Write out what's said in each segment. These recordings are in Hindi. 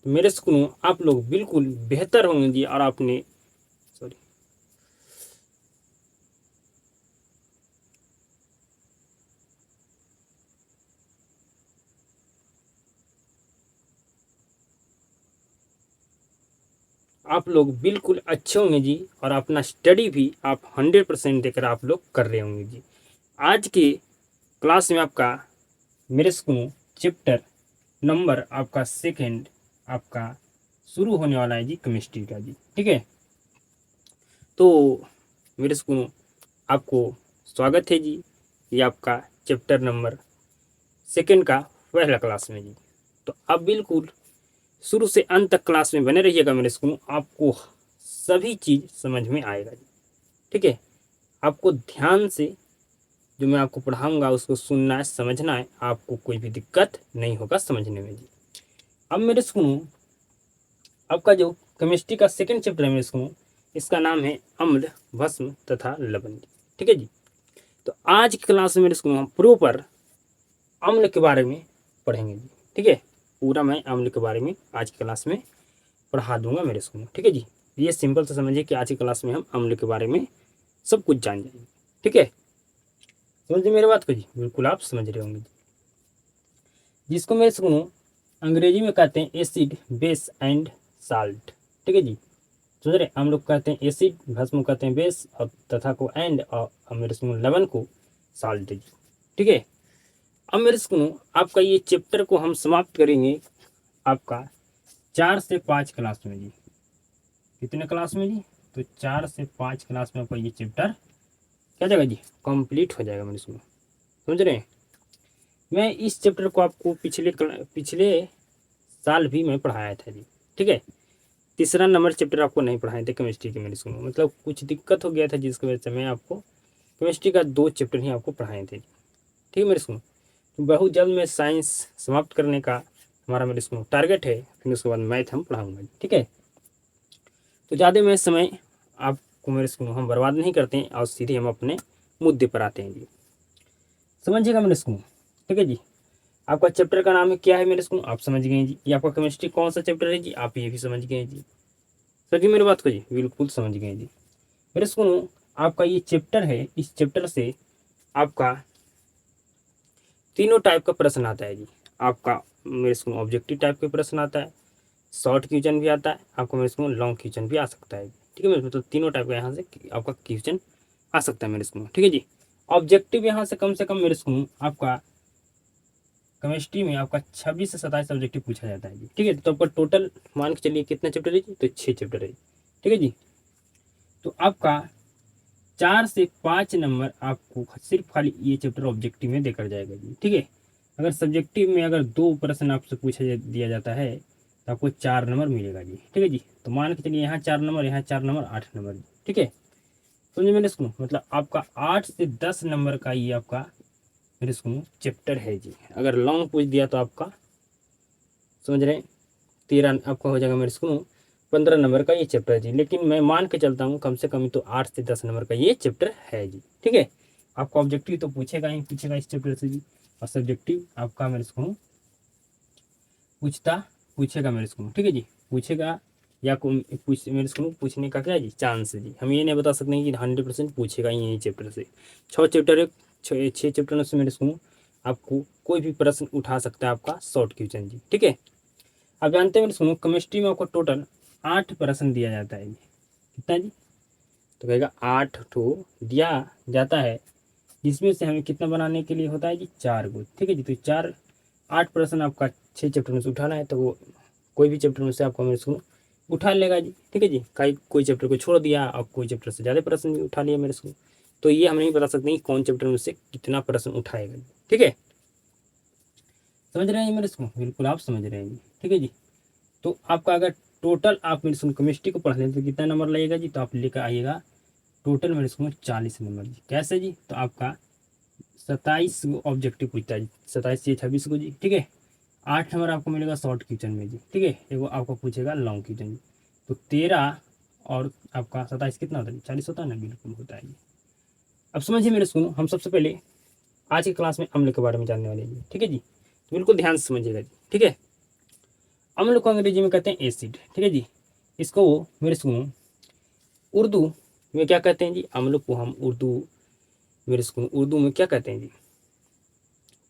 तो मेरे स्कूलों आप लोग बिल्कुल बेहतर होंगे जी। और आपने सॉरी आप लोग बिल्कुल अच्छे होंगे जी। और अपना स्टडी भी आप 100% देकर आप लोग कर रहे होंगे जी। आज की क्लास में आपका मेरे स्कूलों चैप्टर नंबर आपका सेकंड आपका शुरू होने वाला है जी, केमिस्ट्री का जी। ठीक है, तो मेरे स्कूलों आपको स्वागत है जी। ये आपका चैप्टर नंबर सेकंड का पहला क्लास में जी। तो आप बिल्कुल शुरू से अंत तक क्लास में बने रहिएगा मेरे स्कूलों, आपको सभी चीज़ समझ में आएगा जी। ठीक है, आपको ध्यान से जो मैं आपको पढ़ाऊंगा उसको सुनना है, समझना है, आपको कोई भी दिक्कत नहीं होगा समझने में जी। अब मेरे स्कूलों आपका जो केमिस्ट्री का सेकंड चैप्टर है मेरे स्कूलों, इसका नाम है अम्ल, भस्म तथा लवण। ठीक है जी, तो आज की क्लास में मेरे स्कूलों हम प्रॉपर अम्ल के बारे में पढ़ेंगे जी। ठीक है, पूरा मैं अम्ल के बारे में आज की क्लास में पढ़ा दूंगा मेरे स्कूलों। ठीक है जी, ये सिंपल से समझिए कि आज की क्लास में हम अम्ल के बारे में सब कुछ जान जाएंगे। ठीक है, समझिए मेरी बात को जी, बिल्कुल आप समझ रहे होंगे जी। जिसको मेरे स्कूलों अंग्रेजी में कहते हैं एसिड, बेस एंड साल्ट। ठीक है जी, समझ रहे, हम लोग कहते हैं एसिड, भस्म कहते हैं बेस, और तथा को एंड, और मेरे स्कूलों लवण को साल्ट जी। ठीक है, अब मेरे स्कूलों आपका ये चैप्टर को हम समाप्त करेंगे आपका 4 से 5 क्लास में जी। कितने क्लास में जी? तो 4 से 5 क्लास में आपका ये चैप्टर क्या जाएगा जी, कंप्लीट हो जाएगा मेरे स्कूलों। समझ रहे हैं, मैं इस चैप्टर को आपको पिछले साल भी मैं पढ़ाया था जी। ठीक है, तीसरा नंबर चैप्टर आपको नहीं पढ़ाए थे केमिस्ट्री के मेरे स्कूल में, मतलब कुछ दिक्कत हो गया था जिसकी वजह से मैं आपको केमिस्ट्री का 2 चैप्टर ही आपको पढ़ाए थे। ठीक है मेरे स्कूल, तो बहुत जल्द मैं साइंस समाप्त करने का हमारा मेरे स्कूल टारगेट है, फिर उसके बाद मैथ हम पढ़ाऊँगा। ठीक है, तो ज़्यादा मैं समय आपको मेरे स्कूल हम बर्बाद नहीं करते हैं और सीधे हम अपने मुद्दे पर आते हैं जी। समझिएगा मेरे स्कूल। ठीक है जी, आपका चैप्टर का नाम है क्या है मेरे स्कूल, आप समझ गए जी। ये आपका केमिस्ट्री कौन सा चैप्टर है जी, आप ये भी समझ गए जी। समझिए मेरी बात को जी, बिल्कुल समझ गए जी। मेरे स्कूल आपका ये चैप्टर है, इस चैप्टर से आपका तीनों टाइप का प्रश्न आता है जी। आपका मेरे स्कूल ऑब्जेक्टिव टाइप का प्रश्न आता है, शॉर्ट क्वेश्चन भी आता है, आपको मेरे स्कूल लॉन्ग क्वेश्चन भी आ सकता है। ठीक है मेरे, मतलब तीनों टाइप का यहाँ से आपका क्वेश्चन आ सकता है मेरे स्कूल। ठीक है जी, ऑब्जेक्टिव यहाँ से कम मेरे स्कूल आपका केमिस्ट्री में आपका 26 से 27 ऑब्जेक्टिव पूछा जाता है जी। ठीक है, तो आपका टोटल मान के चलिए कितना चैप्टर है जी, तो 6 चैप्टर है। ठीक है जी, तो आपका 4 से 5 नंबर आपको सिर्फ खाली ये चैप्टर ऑब्जेक्टिव में देकर जाएगा जी। ठीक है, अगर सब्जेक्टिव में अगर 2 प्रश्न आपसे पूछा दिया जाता है तो आपको 4 नंबर मिलेगा जी। ठीक है जी, तो मान के चलिए यहाँ 4 नंबर, यहाँ 4 नंबर, 8 नंबर जी। ठीक है, समझिए मेरे स्कूल, मतलब आपका 8 से 10 नंबर का ये आपका मेरे स्कूल चैप्टर है जी। अगर लॉन्ग पूछ दिया तो आपका समझ रहे हैं 13 आपका हो जाएगा मेरे स्कूल 15 नंबर का ये चैप्टर है जी। लेकिन मैं मान के चलता हूँ कम से कम तो 8 से 10 नंबर का ये चैप्टर है जी। ठीक है, आपका ऑब्जेक्टिव तो पूछेगा ही पूछेगा इस चैप्टर से जी, और सब्जेक्टिव आपका मेरे स्कूल पूछेगा मेरे स्कूल। ठीक है जी, पूछेगा या मेरे स्कूल पूछने का क्या है जी, चांस है जी। हम ये नहीं बता सकते हैं कि 100% पूछेगा ही यही चैप्टर से। 6 चैप्टर है, 6 चैप्टरों से मेरे स्कूल आपको कोई भी प्रश्न उठा सकता है आपका शॉर्ट क्वेश्चन जी। ठीक है, आप जानते हैं मेरे सुनो केमिस्ट्री में आपको टोटल 8 प्रश्न दिया जाता है। कितना जी, तो कहेगा 8 ठो दिया जाता है, जिसमें से हमें कितना बनाने के लिए होता है जी, 4 गो। ठीक है जी, तो 8 प्रश्न आपका 6 चैप्टर में से उठाना है, तो वो कोई भी चैप्टर में से आपको मेरे स्कूल उठा लेगा जी। ठीक है जी, कोई चैप्टर को छोड़ दिया और कोई चैप्टर से ज़्यादा प्रश्न भी उठा लिया मेरे स्कूल, तो ये हम नहीं बता सकते कि कौन चैप्टर में से कितना प्रश्न उठाएगा जी। ठीक है, समझ रहे हैं मेरे स्कूल, बिल्कुल आप समझ रहे हैं जी। ठीक है जी, तो आपका अगर टोटल आप मेरे स्कूल केमिस्ट्री को पढ़ लें तो कितना नंबर लगेगा जी, तो आप लेकर आइएगा टोटल मेरे स्कूल 40 नंबर जी। कैसे जी, तो आपका 27 ऑब्जेक्टिव पूछता है जी, 27 से 26 को जी। ठीक है, 8 नंबर आपको मिलेगा शॉर्ट क्वेश्चन में जी। ठीक है, एगो आपको पूछेगा लॉन्ग क्वेश्चन जी। तो 13 और आपका 27 कितना होता है, 40 होता है ना, बिल्कुल होता है जी। अब समझिए मेरे स्कूल, हम सबसे पहले आज की क्लास में अम्ल के बारे में जानने वाले हैं जी। ठीक है जी, तो बिल्कुल ध्यान से समझिएगा जी। ठीक है, अम्ल को अंग्रेजी में कहते हैं एसिड, ठीक है जी। इसको वो मेरे सुनो उर्दू में क्या कहते हैं जी, अम्ल को हम उर्दू में क्या कहते हैं जी,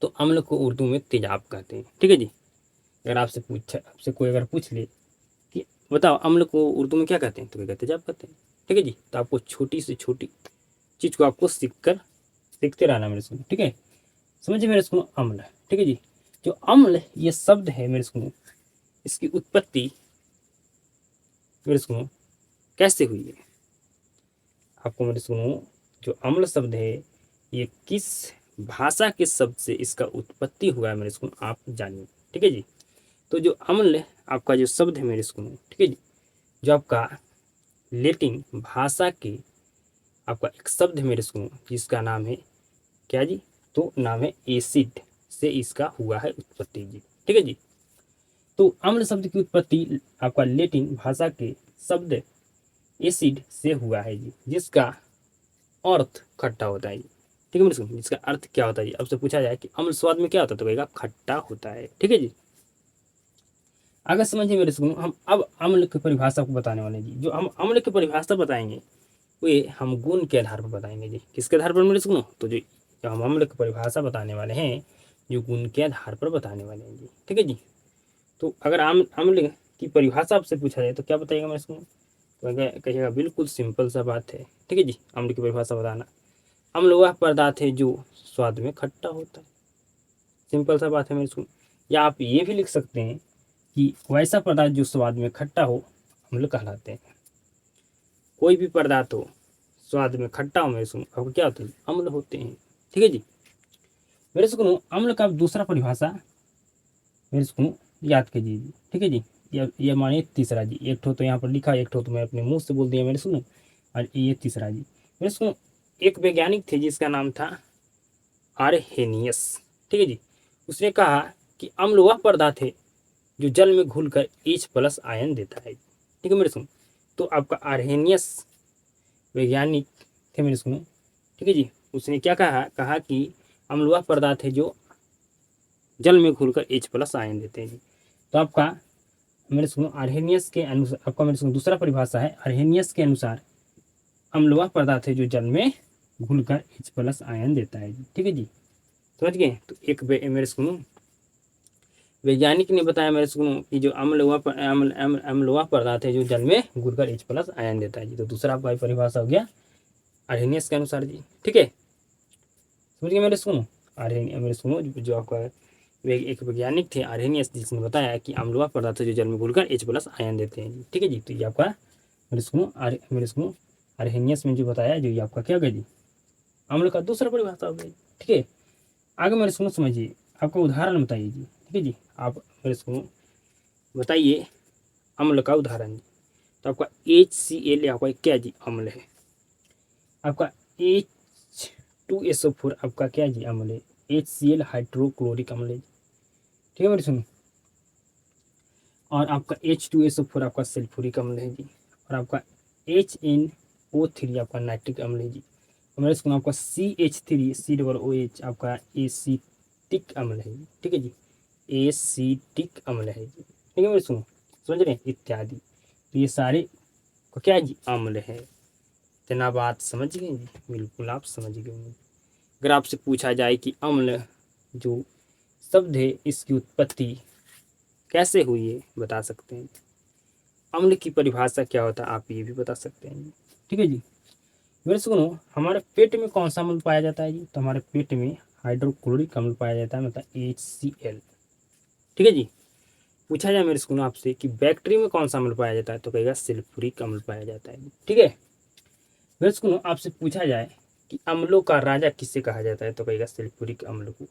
तो अम्ल को उर्दू में तेजाब कहते हैं, ठीक है जी। अगर आपसे कोई अगर पूछ ले कि बताओ अम्ल को उर्दू में क्या कहते हैं, तो क्या कहते हैं, तेजाब कहते हैं, ठीक है जी। तो आपको छोटी से छोटी चीज़ को आपको सीखते रहना मेरे सुनो, ठीक है। समझिए मेरे सुनो अम्ल, ठीक है जी। जो अम्ल ये शब्द है मेरे सुनो, इसकी उत्पत्ति मेरे सुनो कैसे हुई है, आपको मेरे सुनो जो अम्ल शब्द है ये किस भाषा के शब्द से इसका उत्पत्ति हुआ है मेरे सुनो, आप जानिए, ठीक है जी। तो जो अम्ल आपका जो शब्द है मेरे सुनो, ठीक है जी, जो आपका लेटिन भाषा के आपका एक शब्द है मेरे सुनो, जिसका नाम है क्या जी, तो नाम है एसिड, से इसका हुआ है उत्पत्ति जी, ठीक है जी। तो अम्ल शब्द की उत्पत्ति आपका लेटिन भाषा के शब्द एसिड से हुआ है जी, जिसका अर्थ खट्टा होता है जी, ठीक है मेरे सुनो। जिसका अर्थ क्या होता है जी, आपसे पूछा जाए कि अम्ल स्वाद में क्या होता है, तो कहेगा खट्टा होता है, ठीक है जी। अगर समझिए मेरे सुनो, हम अब अम्ल की परिभाषा को बताने वाले हैं जी। जो हम अम्ल की परिभाषा बताएंगे वे हम गुण के आधार पर बताएंगे जी। किसके आधार पर मेरे सुनो, तो जो हम अम्ल की परिभाषा बताने वाले हैं, जो गुण के आधार पर बताने वाले हैं जी, ठीक है जी। तो अगर अम्ल की परिभाषा आपसे पूछा जाए तो क्या बताइएगा मेरे सुनो, तो कहिएगा बिल्कुल सिंपल सा बात है, ठीक है जी। अम्ल की परिभाषा बताना, अम्ल वह पदार्थ है जो स्वाद में खट्टा होता है, सिंपल सा बात है मेरे सुनो। या आप ये भी लिख सकते हैं कि वैसा पदार्थ जो स्वाद में खट्टा हो अम्ल कहलाते हैं। कोई भी पदार्थ हो स्वाद में खट्टा हो मेरे सुनो, आपको क्या होते हैं, अम्ल होते हैं, ठीक है जी। मेरे सुनो अम्ल का दूसरा परिभाषा मेरे सुनो याद कीजिए जी, ठीक है जी। ये मानिए तीसरा जी, एक ठो तो यहाँ पर लिखा, एक ठो तो मैं अपने मुंह से बोल दिया मेरे सुनो, और ये तीसरा जी मेरे सुनो। एक वैज्ञानिक थे जिसका नाम था आर्हेनियस, ठीक है जी। उसने कहा कि अम्ल वह पदार्थ है जो जल में घुलकर H+ आयन देता है, ठीक है मेरे सुनो। तो आपका आर्हेनियस वैज्ञानिक थे मेरे सुनो, ठीक है जी। उसने क्या कहा कि अम्ल वह पदार्थ है जो जल में घुलकर H+ आयन देते हैं जी। तो आपका मेरे सुनो आर्हेनियस के अनुसार, आपका मेरे सुनो दूसरा परिभाषा है आर्हेनियस के अनुसार अम्ल वह पदार्थ है जो जल में घुलकर H+ आयन देता है जी, ठीक है जी। समझ गए। तो एक मेरे सुनो वैज्ञानिक ने बताया मेरे सुनो कि जो अम्ल वह पदार्थ है जो जल में घुलकर H+ आयन देता है जी। तो दूसरा आपका परिभाषा हो गया आर्हेनियस के अनुसार जी, ठीक है। समझ गए मेरे सुनो। मेरे सुनो जो आपका एक वैज्ञानिक थे आर्हेनियस, जिसने बताया कि अम्ल वह पदार्थ है जो जल में घुलकर H+ आयन देते हैं जी, ठीक है जी। तो ये आपका मेरे सुनो आर्हेनियस में जो बताया, जो ये आपका क्या होगा जी, अम्ल का दूसरा परिभाषा हो गया, ठीक है। आगे मेरे सुनो समझिए, आपका उदाहरण बताइए जी, ठीक है जी। आप मेरे सुनो बताइए अम्ल का उदाहरण जी। तो आपका HCl आपका क्या जी, अम्ल है। आपका H2SO4 आपका क्या जी, अम्ल है। HCl हाइड्रोक्लोरिक अम्ल है, ठीक है मेरे सुनो। और आपका H2SO4 आपका सल्फ्यूरिक अम्ल है जी। और आपका HNO3 आपका नाइट्रिक अम्ल है जी। और मेरे सुनो आपका CH3COOH आपका एसिटिक अम्ल है जी, ठीक है जी। एसिटिक अम्ल है जी, ठीक है मेरे सुनो, समझ रहे हैं इत्यादि। तो ये सारे को क्या है जी, अम्ल है। इतना बात समझ गए जी, बिल्कुल आप समझ गए होंगे। अगर आपसे पूछा जाए कि अम्ल जो शब्द है इसकी उत्पत्ति कैसे हुई है, बता सकते हैं। अम्ल की परिभाषा क्या होता है, आप ये भी बता सकते हैं, ठीक है जी। मेरे सुनो हमारे पेट में कौन सा अम्ल पाया जाता है जी, तो हमारे पेट में हाइड्रोक्लोरिक अम्ल पाया जाता है, मतलब HCl, ठीक है जी। पूछा जाए मेरे सुनो आपसे कि बैक्टीरिया में कौन सा अम्ल पाया जाता है, तो कहेगा सल्फ्यूरिक अम्ल पाया जाता है, ठीक है। मेरे सुनो आपसे पूछा जाए कि अम्लों का राजा किसे कहा जाता है, तो कहेगा सल्फ्यूरिक अम्ल को।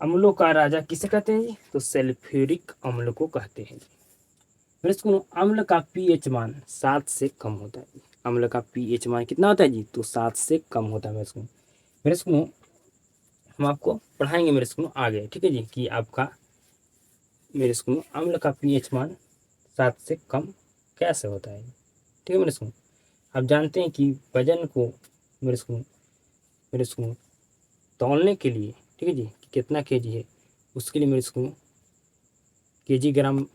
अम्लों का राजा किसे कहते हैं जी, तो सल्फ्यूरिक अम्ल को कहते हैं। मेरे सुनो अम्ल का पीएच मान 7 से कम होता है। अम्ल का पीएच मान कितना होता है जी, तो 7 से कम होता है। मेरे सुनो हम आपको पढ़ाएंगे मेरे सुनो आगे, ठीक है जी, कि आपका मेरे सुनो अम्ल का पीएच मान 7 से कम कैसे होता है, ठीक है मेरे सुनो। आप जानते हैं कि वजन को मेरे सुनो तौलने के लिए, ठीक है जी, कि कितना केजी है, उसके लिए मेरे सुनो केजी ग्राम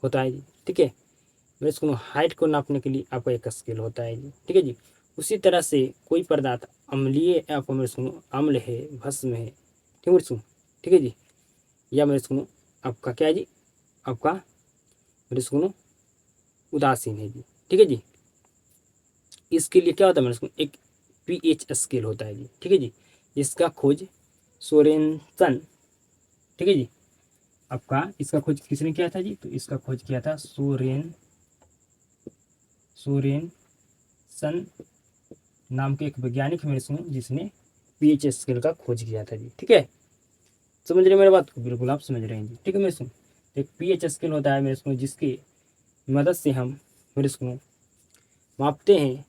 होता है जी। ठीक है, मेरे स्कूल हाइट को नापने के लिए आपका एक स्केल होता है जी। ठीक है जी। उसी तरह से कोई पदार्थ अम्लीय आपको मेरे स्कूल अम्ल है, भस्म है, ठीक है मेरे स्कूल, ठीक है जी, या मेरे स्कूल आपका क्या है जी, आपका मेरे स्कूल उदासीन है जी। ठीक है जी। इसके लिए क्या होता है मेरे स्कूल, एक पीएच स्केल होता है जी। ठीक है जी, जिसका खोज सोरेनसन, ठीक है जी, आपका इसका खोज किसने किया था जी, तो इसका खोज किया था सोरेनसन नाम के एक वैज्ञानिक मेरे सुनो, जिसने पीएच स्केल का खोज किया था जी। ठीक है, समझ रहे मेरे बात को, बिल्कुल आप समझ रहे हैं जी। ठीक है मेरे सुनो, एक पीएच स्केल होता है मेरे सुनो, जिसकी मदद से हम मेरे सुनो मापते हैं।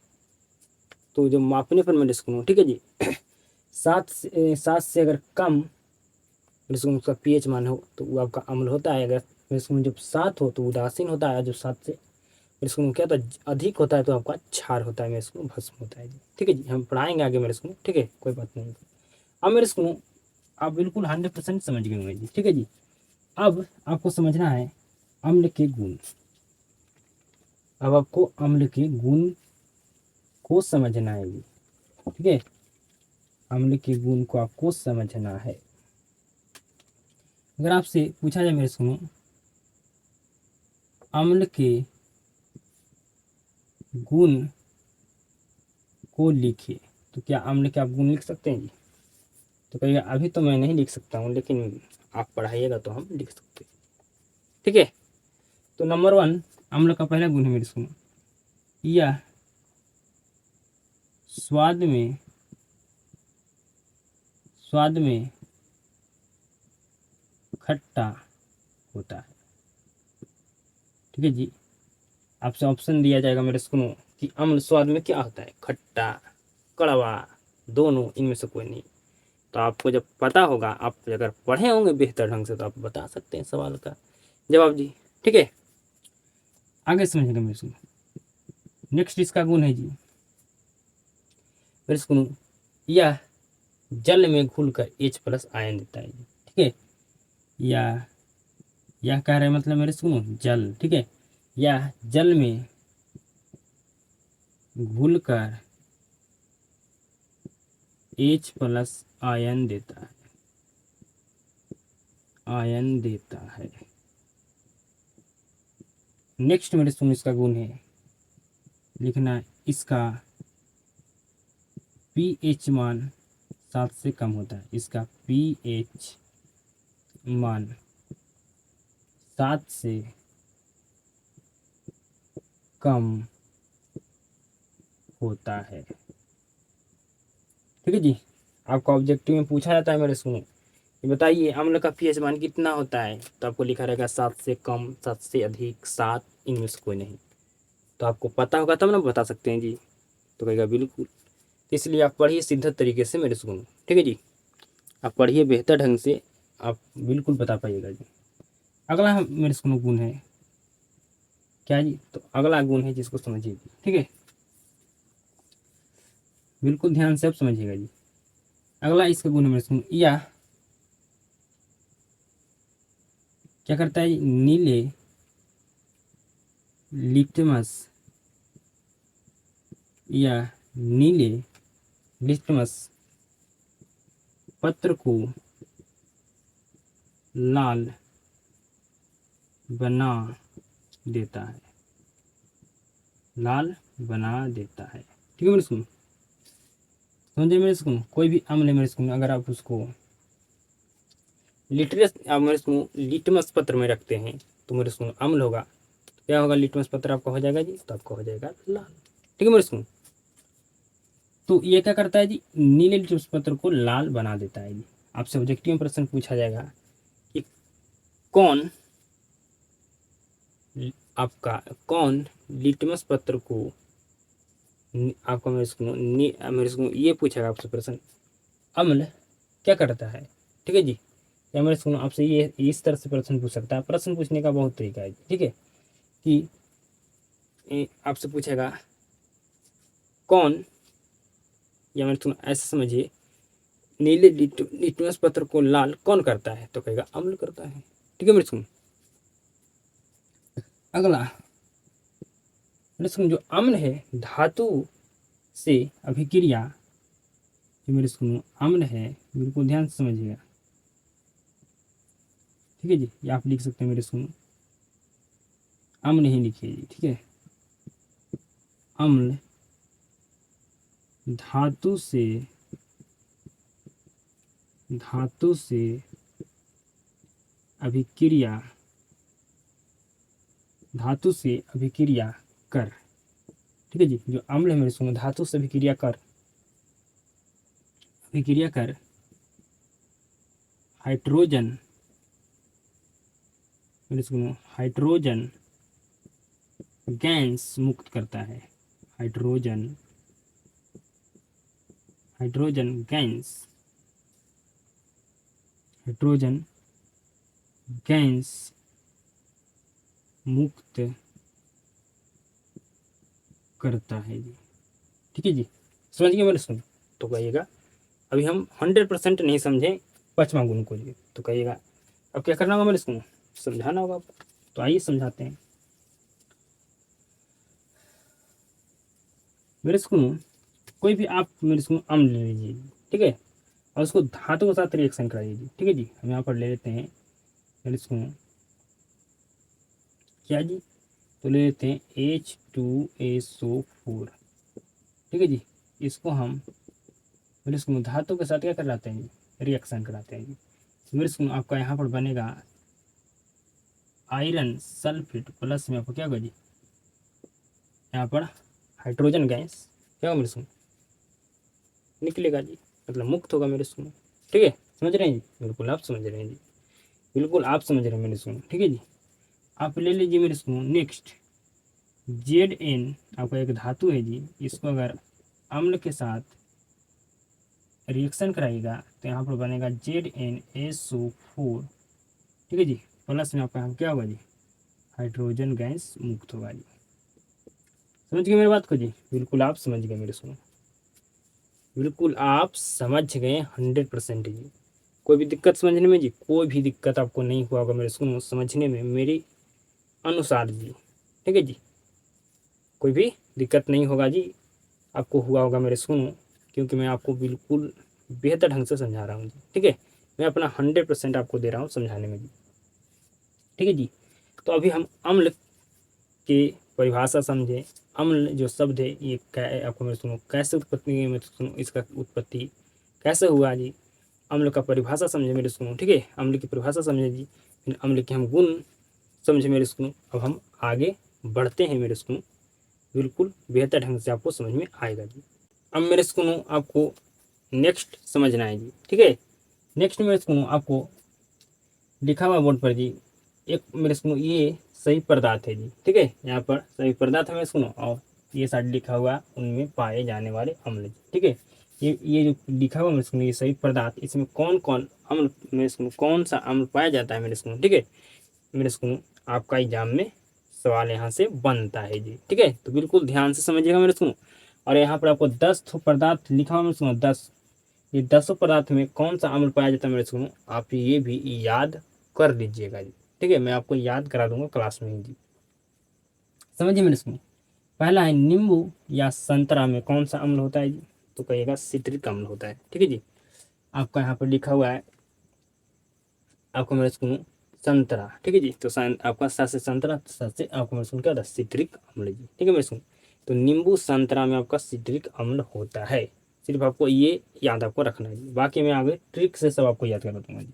तो जो मापने पर मेरे सुनो, ठीक है जी, 7 से अगर कम मेरे सुनो उसका पीएच मान हो तो वो आपका अम्ल होता है। अगर मेरे सुनो जब 7 हो तो उदासीन होता है, जब 7 से मेरे स्कूल क्या होता है अधिक होता है तो आपका क्षार होता है, मेरे स्कूल भस्म होता है जी। ठीक है जी, हम पढ़ाएंगे आगे मेरे स्कूल, ठीक है, कोई बात नहीं। अब मेरे स्कूल आप बिल्कुल 100% समझ गए होंगे जी। ठीक है जी, अब आपको समझना है अम्ल के गुण। अब आपको अम्ल के गुण को समझना है जी। ठीक है, अम्ल के गुण को आपको समझना है। अगर आपसे पूछा जाए मेरे स्कूल अम्ल के गुण को लिखिए, तो क्या अम्ल के आप गुण लिख सकते हैं जी, तो कहिएगा अभी तो मैं नहीं लिख सकता हूँ, लेकिन आप पढ़ाइएगा तो हम लिख सकते हैं। ठीक है, तो नंबर 1 अम्ल का पहला गुण है मेरे सुनो, यह स्वाद में खट्टा होता है। ठीक है जी, आपसे ऑप्शन दिया जाएगा मेरे सुनो कि अम्ल स्वाद में क्या होता है, खट्टा, कड़वा, दोनों, इनमें से कोई नहीं। तो आपको जब पता होगा, आप अगर पढ़े होंगे बेहतर ढंग से, तो आप बता सकते हैं सवाल का जवाब जी। ठीक है, आगे समझेंगे मेरे सुनो। नेक्स्ट इसका गुण है जी मेरे सुनो, यह जल में घुलकर H+ आयन देता है जी। ठीक है, यह कह रहे हैं मतलब मेरे सुनो जल, ठीक है, यह जल में घुलकर H+ आयन देता है। नेक्स्ट मेरे सुनो इसका गुण है लिखना, इसका पीएच मान 7 से कम होता है। इसका पीएच मान 7 से कम होता है। ठीक है जी, आपका ऑब्जेक्टिव में पूछा जाता है मेरे सुनो, ये बताइए अम्ल का पीएच मान कितना होता है, तो आपको लिखा रहेगा 7 से कम, 7 से अधिक, 7, इनमें से कोई नहीं। तो आपको पता होगा तब ना बता सकते हैं जी, तो कहेगा बिल्कुल। इसलिए आप पढ़िए सीधा तरीके से मेरे सुनो। ठीक है जी, आप पढ़िए बेहतर ढंग से, आप बिल्कुल बता पाइएगा जी। अगला मेरे सुनो गुण है क्या जी, तो अगला गुण है जिसको समझिए जी। ठीक है, बिल्कुल ध्यान से आप समझिएगा जी। अगला इसका गुण है मेरे सुनो, या क्या करता है, नीले लिटमस या नीले लिटमस पत्र को लाल बना देता है, ठीक है मेरे सुनो, समझे मेरे सुनो। कोई भी अम्ल है मेरे सुनो, अगर आप उसको आप मेरे सुनो लिटमस पत्र में रखते हैं तो मेरे सुनो अम्ल होगा। तो क्या होगा, लिटमस पत्र आपका हो जाएगा जी, तो आपका हो जाएगा लाल। ठीक है मेरे सुनो, तो ये क्या करता है जी, नीले लिटमस पत्र को लाल बना देता है जी। आपसे ऑब्जेक्टिव में प्रश्न पूछा जाएगा कि कौन कौन लिटमस पत्र को आपको मेरे सुनो ये पूछेगा आपसे प्रश्न, अम्ल क्या करता है। ठीक है जी, या मेरे सुनो आपसे ये इस तरह से प्रश्न पूछ सकता है। प्रश्न पूछने का बहुत तरीका है। ठीक है, कि आपसे पूछेगा कौन, या मेरे सुनो ऐसा समझिए, नीले लिटमस पत्र को लाल कौन करता है, तो कहेगा अम्ल करता है। ठीक है मेरे सुनो, अगला मेरे स्कूल जो अम्ल है धातु से अभिक्रिया, जो मेरे स्कूल अम्ल है बिल्कुल ध्यान से समझिएगा, ठीक है जी। ये आप लिख सकते हैं मेरे स्कूल, अम्ल नहीं लिखिए जी, ठीक है। अम्ल धातु से अभिक्रिया, धातु से अभिक्रिया कर, ठीक है जी। जो अम्ल है मेरे स्कूल धातु से अभिक्रिया कर हाइड्रोजन, मेरे स्कूल हाइड्रोजन गैस मुक्त करता है। हाइड्रोजन गैस मुक्त करता है जी, ठीक है जी। समझ गए मेरे सुन, तो कहिएगा अभी हम 100% नहीं समझे पांचवा गुण को जी, तो कहिएगा अब क्या करना होगा मेरे सुन, समझाना होगा आपको। तो आइए समझाते हैं मेरे सुन। कोई भी आप मेरे सुन अम्ल ले लीजिए, ठीक है, और उसको धातु के साथ रिएक्शन कराइए, ठीक है जी। हम यहाँ पर ले लेते हैं मेरे सुन क्या जी, तो ले लेते हैं H2SO4, ठीक है जी। इसको हम मेरे स्कूल धातु के साथ क्या कराते हैं, रिएक्शन कराते हैं जी। तो मेरे स्कूल आपका यहाँ पर बनेगा आयरन सल्फेट प्लस में आपको क्या होगा जी, यहाँ पर हाइड्रोजन गैस क्या होगा मेरे स्कूल निकलेगा जी, मतलब मुक्त होगा मेरे स्कूल, ठीक है। समझ रहे हैं जी, बिल्कुल आप समझ रहे हैं जी, बिल्कुल आप समझ रहे हैं मेरे स्कूल, ठीक है जी। आप ले लीजिए मेरे स्कूल नेक्स्ट Zn, आपका एक धातु है जी, इसको अगर अम्ल के साथ रिएक्शन कराइएगा तो यहाँ पर बनेगा ZnSO4, ठीक है जी। प्लस में आपका यहाँ क्या होगा जी, हाइड्रोजन गैस मुक्त होगा जी। समझ गए मेरी बात को जी, बिल्कुल आप समझ गए मेरे सुनो, बिल्कुल आप समझ गए 100% जी। कोई भी दिक्कत समझने में जी, कोई भी दिक्कत आपको नहीं हुआ होगा मेरे सुनो समझने में मेरी अनुसार जी, ठीक है जी। कोई भी दिक्कत नहीं होगा जी, आपको हुआ होगा मेरे सुनो, क्योंकि मैं आपको बिल्कुल बेहतर ढंग से समझा रहा हूँ जी, ठीक है। मैं अपना 100% आपको दे रहा हूँ समझाने में जी, ठीक है जी। तो अभी हम अम्ल की परिभाषा समझे। अम्ल जो शब्द है ये आपको मैं सुनो कैसे उत्पत्ति में सुनो, इसका उत्पत्ति कैसे हुआ जी। अम्ल का परिभाषा समझे मेरे सुनो, ठीक है। अम्ल की परिभाषा समझे जी, फिर अम्ल के हम गुण समझे मेरे सुनो। अब हम आगे बढ़ते हैं मेरे सुनो, बिल्कुल बेहतर ढंग से आपको समझ में आएगा जी। अब मेरे सुनो आपको नेक्स्ट समझना है जी, ठीक है। नेक्स्ट मेरे सुनो आपको लिखा हुआ बोर्ड पर जी एक मेरे सुनो ये सही पदार्थ है जी, ठीक है। यहाँ पर सही पदार्थ में सुनो और ये साइड लिखा हुआ उनमें पाए जाने वाले अम्ल, ठीक है। ये जो लिखा हुआ मेरे सुनो ये सही पदार्थ, इसमें कौन कौन अम्ल मेरे सुनो कौन सा अम्ल पाया जाता है मेरे सुनो, ठीक है। मेरे सुनो आपका एग्जाम में सवाल यहाँ से बनता है जी, ठीक है। तो बिल्कुल ध्यान से समझिएगा मेरे सुनो। और यहाँ पर आपको 10 पदार्थ लिखा हुआ मेरे सुनो 10, ये 10 पदार्थ में कौन सा अम्ल पाया जाता है मेरे सुनो, आप ये भी याद कर लीजिएगा जी, ठीक है। मैं आपको याद करा दूंगा क्लास में ही जी, समझिए मेरे सुनो। पहला है नींबू या संतरा में कौन सा अम्ल होता है जी, तो कहिएगा सिट्रिक अम्ल होता है, ठीक है जी। आपका यहाँ पर लिखा हुआ है आपको मेरे सुनो संतरा, ठीक है जी। तो आपका सा से संतरा, सा से आपको मेरे सुन क्या होता है सिट्रिक अम्ल जी, ठीक है मेरे सुन। तो नींबू संतरा में आपका सिट्रिक अम्ल होता है, सिर्फ आपको ये याद आपको रखना है जी, बाकी मैं आगे ट्रिक से सब आपको याद करा दूंगा जी।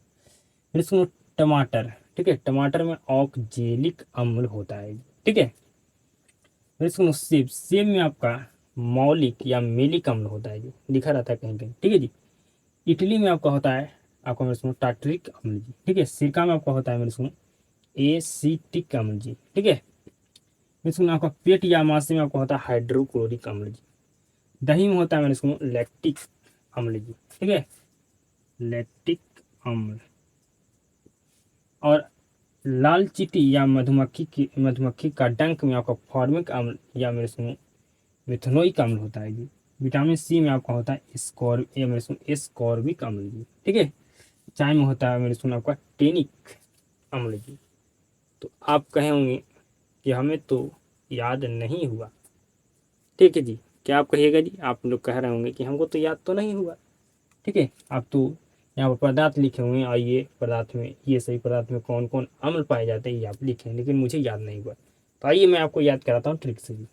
फिर सुनो टमाटर, ठीक है, टमाटर में ऑक्जेलिक अम्ल होता है, ठीक है। फिर सुनो सेब, सेब में आपका मौलिक या मेलिक अम्ल होता है जी, लिखा रहता है कहीं कहीं, ठीक है जी। इटली में आपका होता है आपका मेरे सुनो टार्टरिक अम्ल जी, ठीक है। सिरका में आपका होता है मेरे सुनो एसिटिक अम्ल जी, ठीक है। मेरे सुनो आपका पेट या मांस में आपका होता है हाइड्रोक्लोरिक अम्ल जी। दही में होता है मेरे सुनो लैक्टिक अम्ल जी, ठीक है, लैक्टिक अम्ल। और लाल चींटी या मधुमक्खी का डंक में आपका फॉर्मिक अम्ल या मेरे सुनो मिथेनोइक अम्ल होता है जी। विटामिन सी में आपका होता है एस्कॉर्बिक अम्ल जी, ठीक है। चाय में होता है मेरे सुनो आपका टेनिक अम्ल जी। तो आप कहे होंगे कि हमें तो याद नहीं हुआ। ठीक है जी, क्या आप कहिएगा जी? आप लोग कह रहे होंगे कि हमको तो याद तो नहीं हुआ। ठीक है, आप तो यहाँ पर पदार्थ लिखे हुए हैं, आइए पदार्थ में, ये सही पदार्थ में कौन कौन अम्ल पाए जाते हैं ये आप लिखे हैं, लेकिन मुझे याद नहीं हुआ। तो आइए मैं आपको याद कराता हूँ ट्रिक से जी।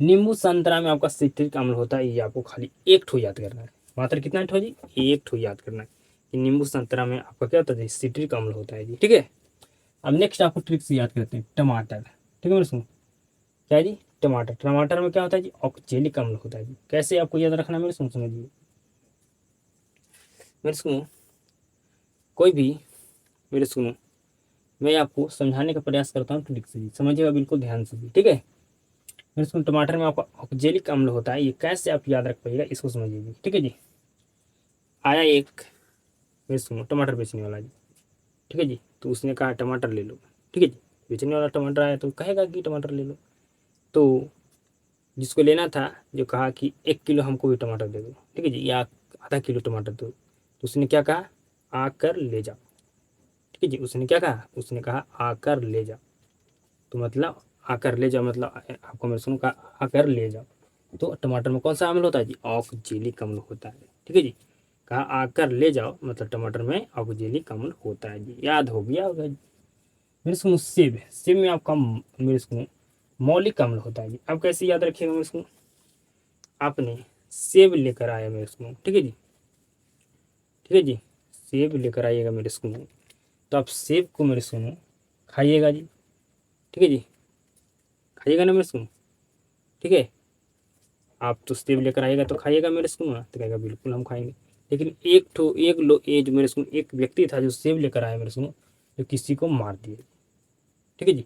नींबू संतरा में आपका सिट्रिक अम्ल होता है, ये आपको खाली एक ठो याद करना है। मात्र कितना ठो जी? एक ठो याद करना है कि नींबू संतरा में आपका क्या होता है? सिट्रिक अम्ल होता है जी। ठीक है, अब नेक्स्ट आपको ट्रिक से याद करते हैं टमाटर। ठीक है मेरे सुनो, क्या है जी? टमाटर। टमाटर में क्या होता है जी? ऑक्जेलिक अम्ल होता है जी। कैसे आपको याद रखना है मेरे सुनो, समझिए मेरे सुनो, कोई भी मेरे सुनो, मैं आपको समझाने का प्रयास करता हूँ ट्रिक से जी, समझिएगा बिल्कुल ध्यान से जी। ठीक है मेरे सुनो, टमाटर में आपका ऑक्जेलिक अम्ल होता है, ये कैसे आप याद रख पाइएगा इसको समझिए जी। ठीक है जी, आया एक मेरे सुनो टमाटर बेचने वाला जी। ठीक है जी, तो उसने कहा टमाटर ले लो। ठीक है जी, बेचने वाला टमाटर आया तो कहेगा कि टमाटर ले लो। तो जिसको लेना था, जो कहा कि 1 किलो हमको भी टमाटर दे दो। ठीक है जी, या आधा किलो टमाटर दो, तो उसने क्या कहा? आकर ले जाओ। ठीक है जी, उसने क्या कहा? उसने कहा आकर ले जाओ। तो मतलब आकर ले जाओ मतलब आपको मैं सुनूँ कहा आकर ले जाओ। तो टमाटर में कौन सा अम्ल होता है जी? ऑक्जेलिक अम्ल होता है। ठीक है जी, कहा आकर ले जाओ मतलब टमाटर में ऑक्जेलिक अम्ल होता है जी। याद हो गया होगा जी। मेरे सुनो सेब, सेब में आपका मेरे सुनो मौलिक अम्ल होता है जी। आप कैसे याद रखिएगा मेरे सुनो, आपने सेब लेकर आया मेरे सुनो। ठीक है जी, ठीक है जी, सेब लेकर आइएगा मेरे सुनो, तो आप सेब को मेरे सुनो खाइएगा जी। ठीक है जी, खाइएगा ना मेरे सुनो। ठीक है, आप तो सेब लेकर आइएगा तो खाइएगा मेरे सुनो ना, तो कहेगा बिल्कुल हम खाएंगे। लेकिन एक ठो एक लो ये जो मेरे सुनो एक व्यक्ति था जो सेब लेकर आया मेरे सुनो, जो किसी को मार दिया। ठीक है जी,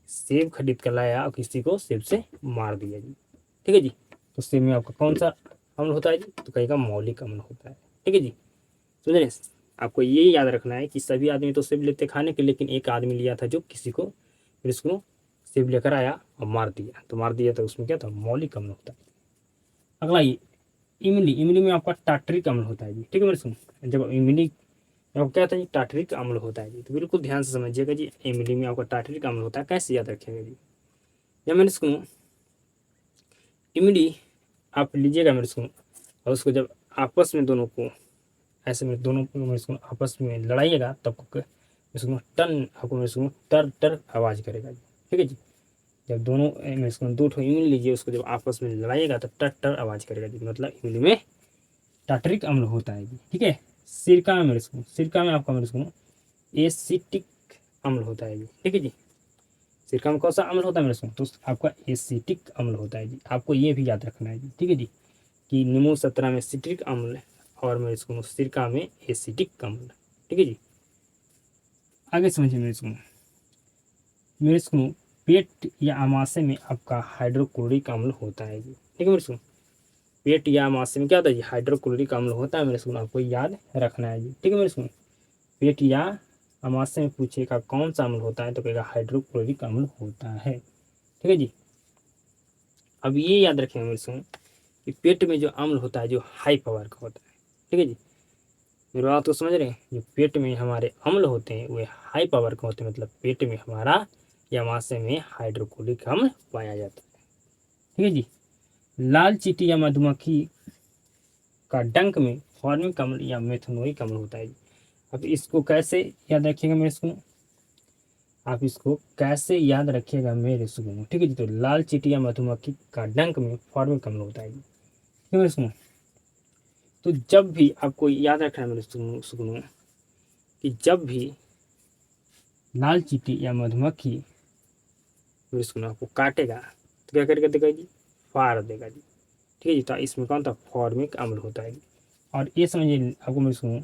सेब खरीद कर लाया और किसी को सेब से मार दिया जी। ठीक है जी, तो सेब में आपका कौन सा अम्ल होता है जी? तो कहेगा मौलिक अम्ल होता है। ठीक है जी, समझ रहे? आपको ये याद रखना है कि सभी आदमी तो सेब लेते खाने के, लेकिन एक आदमी लिया था जो किसी को फिर उसको सेब लेकर आया और मार दिया, तो मार दिया तो उसमें क्या था? मौलिक अम्ल होता है। अगला ये इमली, इमली में आपका टाटरिक अम्ल होता है जी। ठीक है मेरे सुनो, जब इमली में आपको क्या होता है जी? टाटरिक अम्ल होता है जी। तो बिल्कुल ध्यान से समझिएगा जी, इमली में आपका टाटरिक अम्ल होता है, कैसे याद रखेंगे जी? जब मैंने सुनो इमली आप लीजिएगा मेरे सुनो, और उसको जब आपस में दोनों को ऐसे में दोनों को मेरे सुनो आपस में लड़ाइएगा तब इसको टन आपको मेरे सुनो टर टर आवाज़ करेगा जी। ठीक है जी, जब दोनों मेरे सुनो दो ठो इमली लीजिए, उसको जब आपस में लड़ाइएगा तो टर टर आवाज़ करेगा जी, मतलब इमली में टाटरिक अम्ल होता है जी। ठीक है, सिरका में मेरे सुनो, सिरका में आपका मेरे सुनो एसिटिक अम्ल होता है जी। ठीक है जी, सिरका में कौन सा अम्ल होता है मेरे सुनो? तो आपका एसिटिक अम्ल होता है जी। आपको ये भी याद रखना है जी। ठीक है जी, कि नींबू संतरा में सिट्रिक अम्ल और मेरे सुनो सिरका में एसिटिक अम्ल। ठीक है जी, आगे समझिए मेरे सुनो पेट या आमाशय में आपका हाइड्रोक्लोरिक अम्ल होता है जी। ठीक है मेरे सुनो, पेट या आमाशय में क्या होता है जी? हाइड्रोक्लोरिक अम्ल होता है मेरे सुनो, आपको याद रखना है जी। ठीक है मेरे सुनो, पेट या आमाशय में पूछेगा कौन सा अम्ल होता है तो कहेगा हाइड्रोक्लोरिक अम्ल होता है। ठीक है जी, अब ये याद रखेंगे मेरे सुनो कि पेट में जो अम्ल होता है जो हाई पावर का होता है। ठीक है जी, मेरी बात को समझ रहे हैं? जो पेट में हमारे अम्ल होते हैं वे हाई पावर के होते हैं, मतलब पेट में हमारा या आमाशय में हाइड्रोक्लोरिक अम्ल पाया जाता है। ठीक है जी, लाल चींटी या मधुमक्खी का डंक में फॉर्मिक अम्ल या मेथनोइक अम्ल होता है। अब इसको कैसे याद रखिएगा मेरे सुनो, आप इसको कैसे याद रखिएगा मेरे सुनो। ठीक है जी, तो लाल चींटी या मधुमक्खी का डंक में फॉर्मिक अम्ल होता है। ठीक है मेरे सुनो, तो जब भी आपको याद रखना है मेरे सुनो कि जब भी लाल चींटी या मधुमक्खी मेरे सुनो आपको काटेगा तो क्या करके देगा जी? फाड़ देगा जी। ठीक है जी, तो इसमें कौन था? फॉर्मिक अम्ल होता है जी। और ये समझिए आपको मेरे सुनो,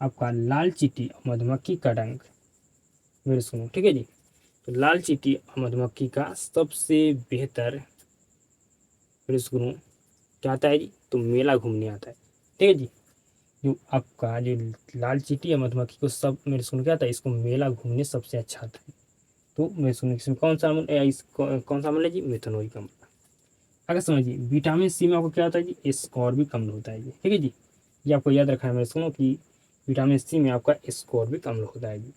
आपका लाल चींटी और मधुमक्खी का डंक मेरे सुनो। ठीक है जी, तो लाल चींटी और मधुमक्खी का सबसे बेहतर मेरे सुनो क्या आता है जी? तो मेला घूमने आता है। ठीक है जी, जो आपका जो लाल चींटी या मधुमक्खी को सब मेरे सुनो क्या आता है? इसको मेला घूमने सबसे अच्छा आता है। तो मेरे सुनो इसमें कौन सा अम्ल कौन सा अम्ल है जी? मेथनोइक अम्ल। अगर समझिए विटामिन सी में आपको क्या होता है जी? एस्कॉर्बिक अम्ल होता है जी। ठीक है जी, ये आपको याद रखना है मेरे सुनो कि विटामिन सी में आपका एस्कॉर्बिक अम्ल होता है जी।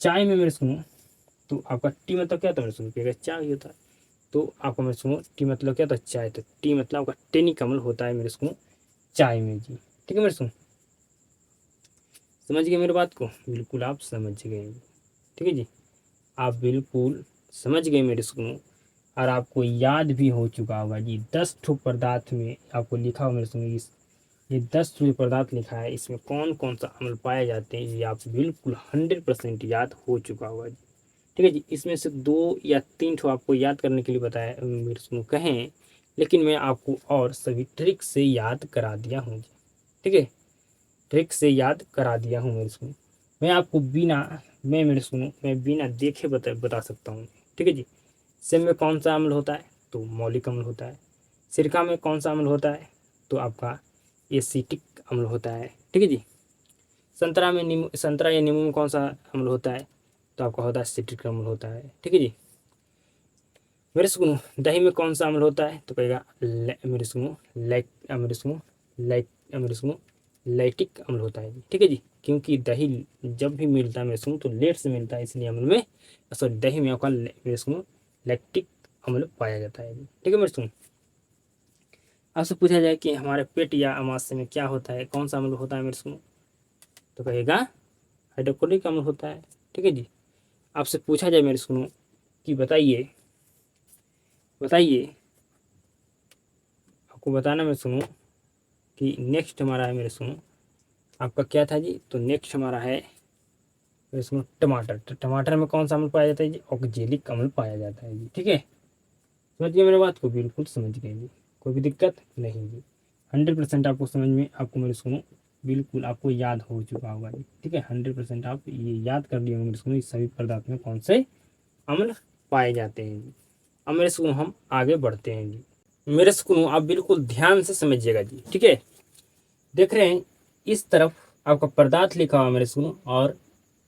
चाय में मेरे सुनो तो आपका टी मतलब क्या था मेरे सुनो, कि चाय होता है। तो आपका मेरे सुनो टी मतलब क्या था, चाय। तो टी मतलब आपका टेनिक अम्ल होता है मेरे सुनो चाय में जी। ठीक है मेरे सुनो, समझ गए मेरी बात को, बिल्कुल आप समझ गए। ठीक है जी, आप बिल्कुल समझ गए मेरे सुनो। और आपको याद भी हो चुका होगा जी, 10 ठो पदार्थ में आपको लिखा हो मेरे सुनो, इस ये 10 जो पदार्थ लिखा है इसमें कौन कौन सा अम्ल पाए जाते हैं, ये आप बिल्कुल 100% याद हो चुका होगा जी। ठीक है जी, इसमें से 2 या 3 ठो आपको याद करने के लिए बताया मेरे सुनो कहें, लेकिन मैं आपको और सभी ट्रिक से याद करा दिया हूँ जी। ठीक है, ट्रिक से याद करा दिया हूँ मेरे सुनो। मैं आपको बिना मैं मेरे सुनो मैं बिना देखे बता सकता हूँ। ठीक है जी, सेब में कौन सा अम्ल होता है, तो मौलिक अम्ल होता है। सिरका में कौन सा अम्ल होता है, तो आपका एसिटिक अम्ल होता है। ठीक है जी, संतरा या नींबू में कौन सा अम्ल होता है, तो आपका होता है सिट्रिक अम्ल होता है। ठीक है जी, मेरे सुनो दही में कौन सा अम्ल होता है, तो कहेगा मेरे सुनो लैक्टिक अम्ल होता है जी। ठीक है जी, क्योंकि दही जब भी मिलता है मेरे सुनो तो लेट से मिलता है, इसलिए अम्ल में सॉरी दही में आपका मेरे सुनो लैक्टिक अम्ल पाया जाता है जी। ठीक है मेरे सुनो, आपसे पूछा जाए कि हमारे पेट या अमाशय में क्या होता है, कौन सा अम्ल होता है मेरे सुनो, तो कहेगा हाइड्रोक्लोरिक अम्ल होता है। ठीक है जी, आपसे पूछा जाए मेरे सुनो कि बताइए बताइए आपको बताना मैं सुनो कि नेक्स्ट हमारा है मेरे सुनो, आपका क्या था जी, तो नेक्स्ट हमारा है मेरे सुनो टमाटर। तो टमाटर में कौन सा अम्ल पाया जाता है जी, ऑक्जेलिक अम्ल पाया जाता है जी। ठीक है, समझ गए मेरे बात को, बिल्कुल समझ गए जी, कोई भी दिक्कत नहीं जी। 100% आपको समझ में आपको मेरे सुनो बिल्कुल आपको याद हो चुका होगा जी। ठीक है, 100% आप ये याद कर लिए होंगे मेरे सुनो इस सभी पदार्थ में कौन से अम्ल पाए जाते हैं जी। अब मेरे सुनो हम आगे बढ़ते हैं जी। मेरे सुनो आप बिल्कुल ध्यान से समझिएगा जी। ठीक है, देख रहे हैं इस तरफ आपका पदार्थ लिखा हुआ मेरे सुनो, और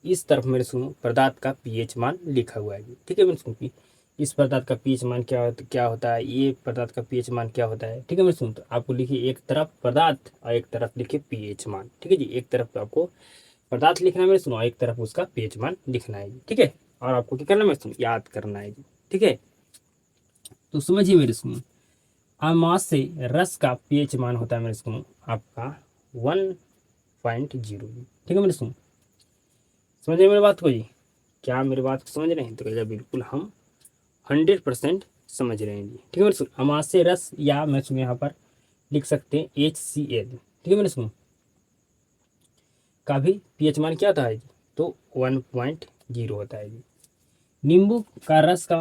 इस तरफ मेरे सुनो पदार्थ का पीएच मान लिखा हुआ है जी। ठीक है मेरे सुनो कि इस पदार्थ का पीएच मान क्या होता है, ये पदार्थ का पीएच मान क्या होता है। ठीक है मेरे सुनो, तो आपको लिखिए एक तरफ पदार्थ और एक तरफ लिखिए पीएच मान। ठीक है जी, एक तरफ आपको पदार्थ लिखना है मेरे सुनो, एक तरफ उसका पीएच मान लिखना है जी। ठीक है, और आपको क्या करना है मेरे सुनो, याद करना है जी। ठीक है, तो समझिए मेरे सुनो, अमाशय रस का पीएच मान होता है मेरे सुनो आपका 1.0। ठीक है मेरे सुनो, समझ रहे मेरी बात को जी, क्या मेरी बात को समझ रहे हैं, तो कहेगा बिल्कुल हम 100% समझ रहे हैं जी। ठीक है मेरे सुनो, अमाशय रस या मैं सुनो यहाँ पर लिख सकते हैं HCl। ठीक है मेरे सुनो, का भी पीएच मान क्या होता है जी, तो 1.0 होता है जी। नींबू का रस का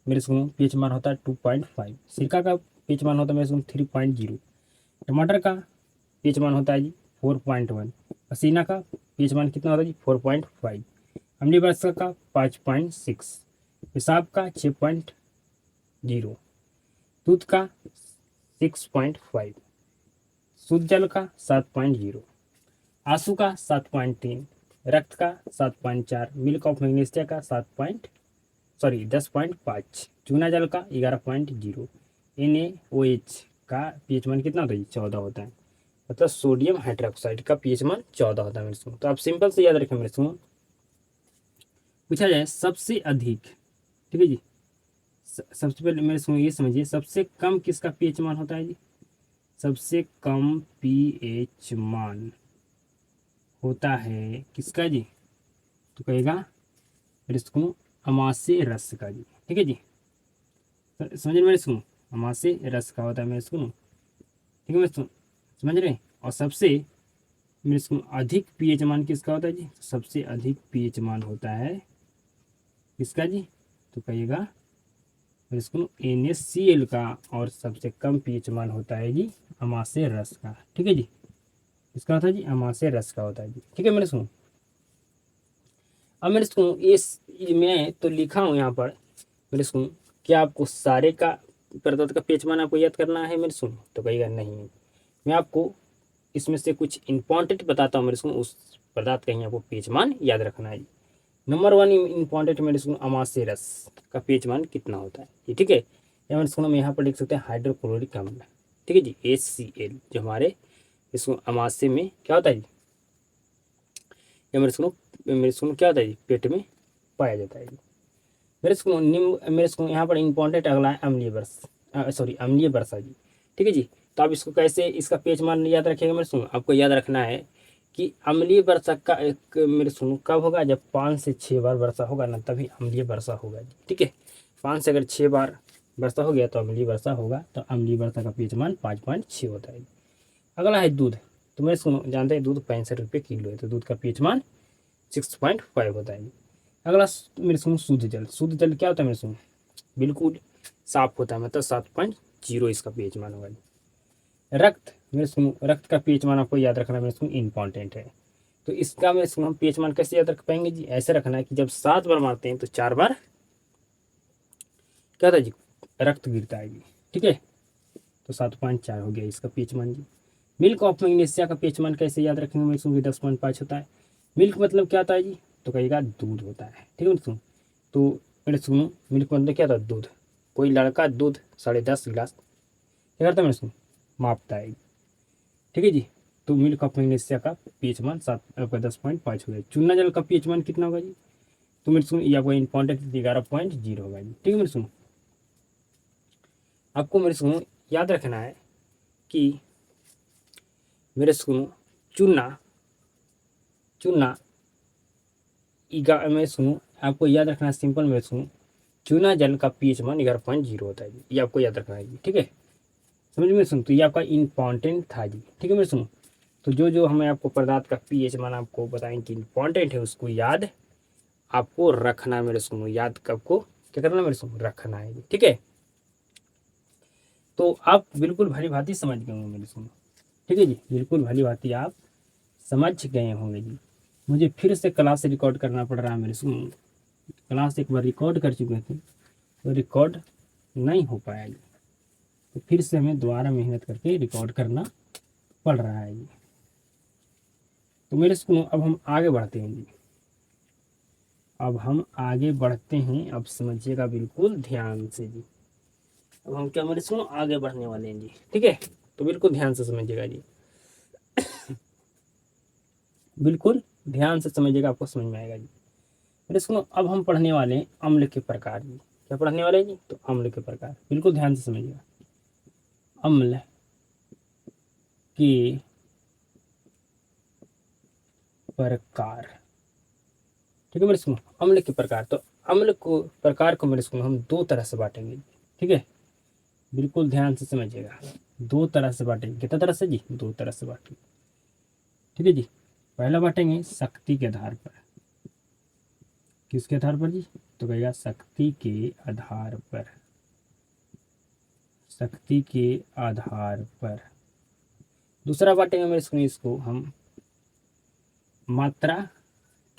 मेरे सुनो पीएच मान होता है 2.5। सिरका का पीएच मान होता है मेरे सुनो 3.0। टमाटर का पीएच मान होता है जी 4.1। पसीना का पीएच मान कितना होता है जी 4.5। अम्लीय वर्षा का 5.6। पेशाब का 6.0। दूध का 6.5। शुद्ध जल का 7.0। आंसू का 7.3। रक्त का 7.4। मिल्क ऑफ मैग्नीशिया का 10.5। चूना जल का 11.0। NaOH का पीएच मान कितना होता है 14 होता है, मतलब सोडियम हाइड्रोक्साइड का पीएच मान 14 होता है मेरे सुनो। तो आप सिंपल से याद रखें मेरे सुनो, पूछा जाए सबसे अधिक। ठीक है जी, सबसे पहले मेरे सुनो ये समझिए सबसे कम किसका पीएच मान होता है जी, सबसे कम पीएच मान होता है किसका जी, तो कहेगा मेरे सुनो अमाशय रस का जी। ठीक है जी, समझ मेरे सुनो, अमाशय रस का होता है मेरे सुनो। ठीक है मेरे सुनो, समझ रहे हैं। और सबसे मेरे सुनो अधिक पीएच मान किसका होता है जी, सबसे अधिक पीएच मान होता है किसका जी, तो कहिएगा मेरे सुनो NaCl का। और सबसे कम पीएच मान होता है जी अमाशय रस का। ठीक है जी, इसका होता है जी अमाशय रस का होता है जी। ठीक है मेरे सुनो, अब मेरे सुनो ये मैं तो लिखा हूँ यहाँ पर मेरे सुनो, क्या आपको सारे का पदार्थ का पीएच मान आपको याद करना है मेरे सुनो, तो कहिएगा नहीं। मैं आपको इसमें से कुछ इंपॉर्टेंट बताता हूँ मेरे सुनो, उस पदार्थ का ही आपको पीएच मान याद रखना है। नंबर 1 इंपॉर्टेंट मेरे सुनो अमाशय रस का पीएच मान कितना होता है ये। ठीक है, या मेरे सुनो मैं यहाँ पर लिख सकते हैं हाइड्रोक्लोरिक अम्ल। ठीक है जी, HCl जो हमारे इसको अमाशय में क्या होता है जी, या मेरे सुनो क्या होता है जी पेट में पाया जाता है जी। मेरे को यहाँ पर इंपॉर्टेंट अगला है अम्लीय वर्षा, सॉरी अम्लीय वर्षा जी। ठीक है जी। तो आप इसको कैसे, इसका पेज मान याद रखिएगा मेरे सुनो, आपको याद रखना है कि अम्लीय वर्षा का एक मेरे सुनो कब होगा, जब 5 से 6 बार वर्षा होगा ना, तभी अम्लीय वर्षा होगा जी। ठीक है, 5 से अगर 6 बार वर्षा हो गया तो अम्लीय वर्षा होगा। तो अम्लीय वर्षा का पेज मान 5.6 होता है। अगला है दूध। तो मेरे सुनो जानते हैं दूध 65 रुपये किलो है, तो दूध का पेज मान 6.5 होता है। अगला मेरे सुनो शुद्ध जल। शुद्ध जल क्या होता है मेरे सुनो, बिल्कुल साफ होता है, मतलब 7.0 इसका पेज मान होगा। रक्त, मेरे सुनो रक्त का पेज मान आपको याद रखना मेरे सुनो इम्पॉर्टेंट है। तो इसका मेरे सुनो हम पेज मान कैसे याद रख पाएंगे जी, ऐसे रखना है कि जब 7 बार मारते हैं तो 4 बार क्या होता है जी, रक्त गिरता है जी। ठीक है, तो 7.4 हो गया इसका पेज मान जी। मिल्क ऑफ मैग्नीशिया का पेज मान कैसे याद रखेंगे मेरे सुनो, 10.5 होता है। मिल्क मतलब क्या होता है जी, तो कहिएगा दूध होता है। ठीक है सुनो, तो मेरे सुनो मिल्क मतलब क्या था, दूध। कोई लड़का दूध 10.5 गिलास क्या करता है मेरे सुनो, मापता है। ठीक है जी। तो मिल्क ऑफ मैग्नीशिया का पीएच मान 10.5 हो गया। चूना जल का पीएच मान कितना होगा जी, तो मेरे सुनो ये आपको इंपॉर्टेंट 11.0 होगा जी। ठीक है मेरे सुनो, आपको मेरे सुनो याद रखना है कि मेरे सुनो चूना चूना मैं सुनूँ, आपको याद रखना है सिंपल में सुनूँ, चूना जल का पीएच मान 11.0 होता है जी। ये आपको याद रखना है जी। ठीक है, समझ में सुन, तो ये आपका इंपॉर्टेंट था जी। ठीक है मेरे सुनो, तो जो जो हमें आपको पदार्थ का पीएच मान आपको बताएं कि इंपॉर्टेंट है, उसको याद आपको रखना है मेरे सुनो। याद कब को क्या करना है मेरे सुनो, रखना है जी। ठीक है, तो आप बिल्कुल भली भांति समझ गए होंगे मेरे सुनो। ठीक है जी, बिल्कुल भली भांति आप समझ गए होंगे जी। मुझे फिर से क्लास रिकॉर्ड करना पड़ रहा है मेरे सुनो, क्लास एक बार रिकॉर्ड कर चुके थे तो रिकॉर्ड नहीं हो पाया जी, तो फिर से हमें दोबारा मेहनत करके रिकॉर्ड करना पड़ रहा है जी। तो मेरे सुनो अब हम आगे बढ़ते हैं जी, अब हम आगे बढ़ते हैं। अब समझिएगा बिल्कुल ध्यान से जी, अब हम क्या मेरे सुनो आगे बढ़ने वाले हैं जी। ठीक है, तो बिल्कुल ध्यान से समझिएगा जी, बिल्कुल ध्यान से समझिएगा, आपको समझ में आएगा जी। मेरे सुनो अब हम पढ़ने वाले हैं अम्ल के प्रकार जी। क्या पढ़ने वाले हैं जी, तो अम्ल के प्रकार, बिल्कुल ध्यान से समझिएगा। अम्ल के प्रकार। ठीक है मेरे सुनो, अम्ल के प्रकार, तो अम्ल को प्रकार को मेरे सुनो हम 2 तरह से बांटेंगे। ठीक है, बिल्कुल ध्यान से समझिएगा, 2 तरह से बांटेंगे। कितना तरह से जी, 2 तरह से बांटेंगे। ठीक है जी, पहला बांटेंगे शक्ति के आधार पर। किसके आधार पर जी, तो कहेगा शक्ति के आधार पर, शक्ति के आधार पर। दूसरा बांटेंगे मेरे सुनो इसको हम मात्रा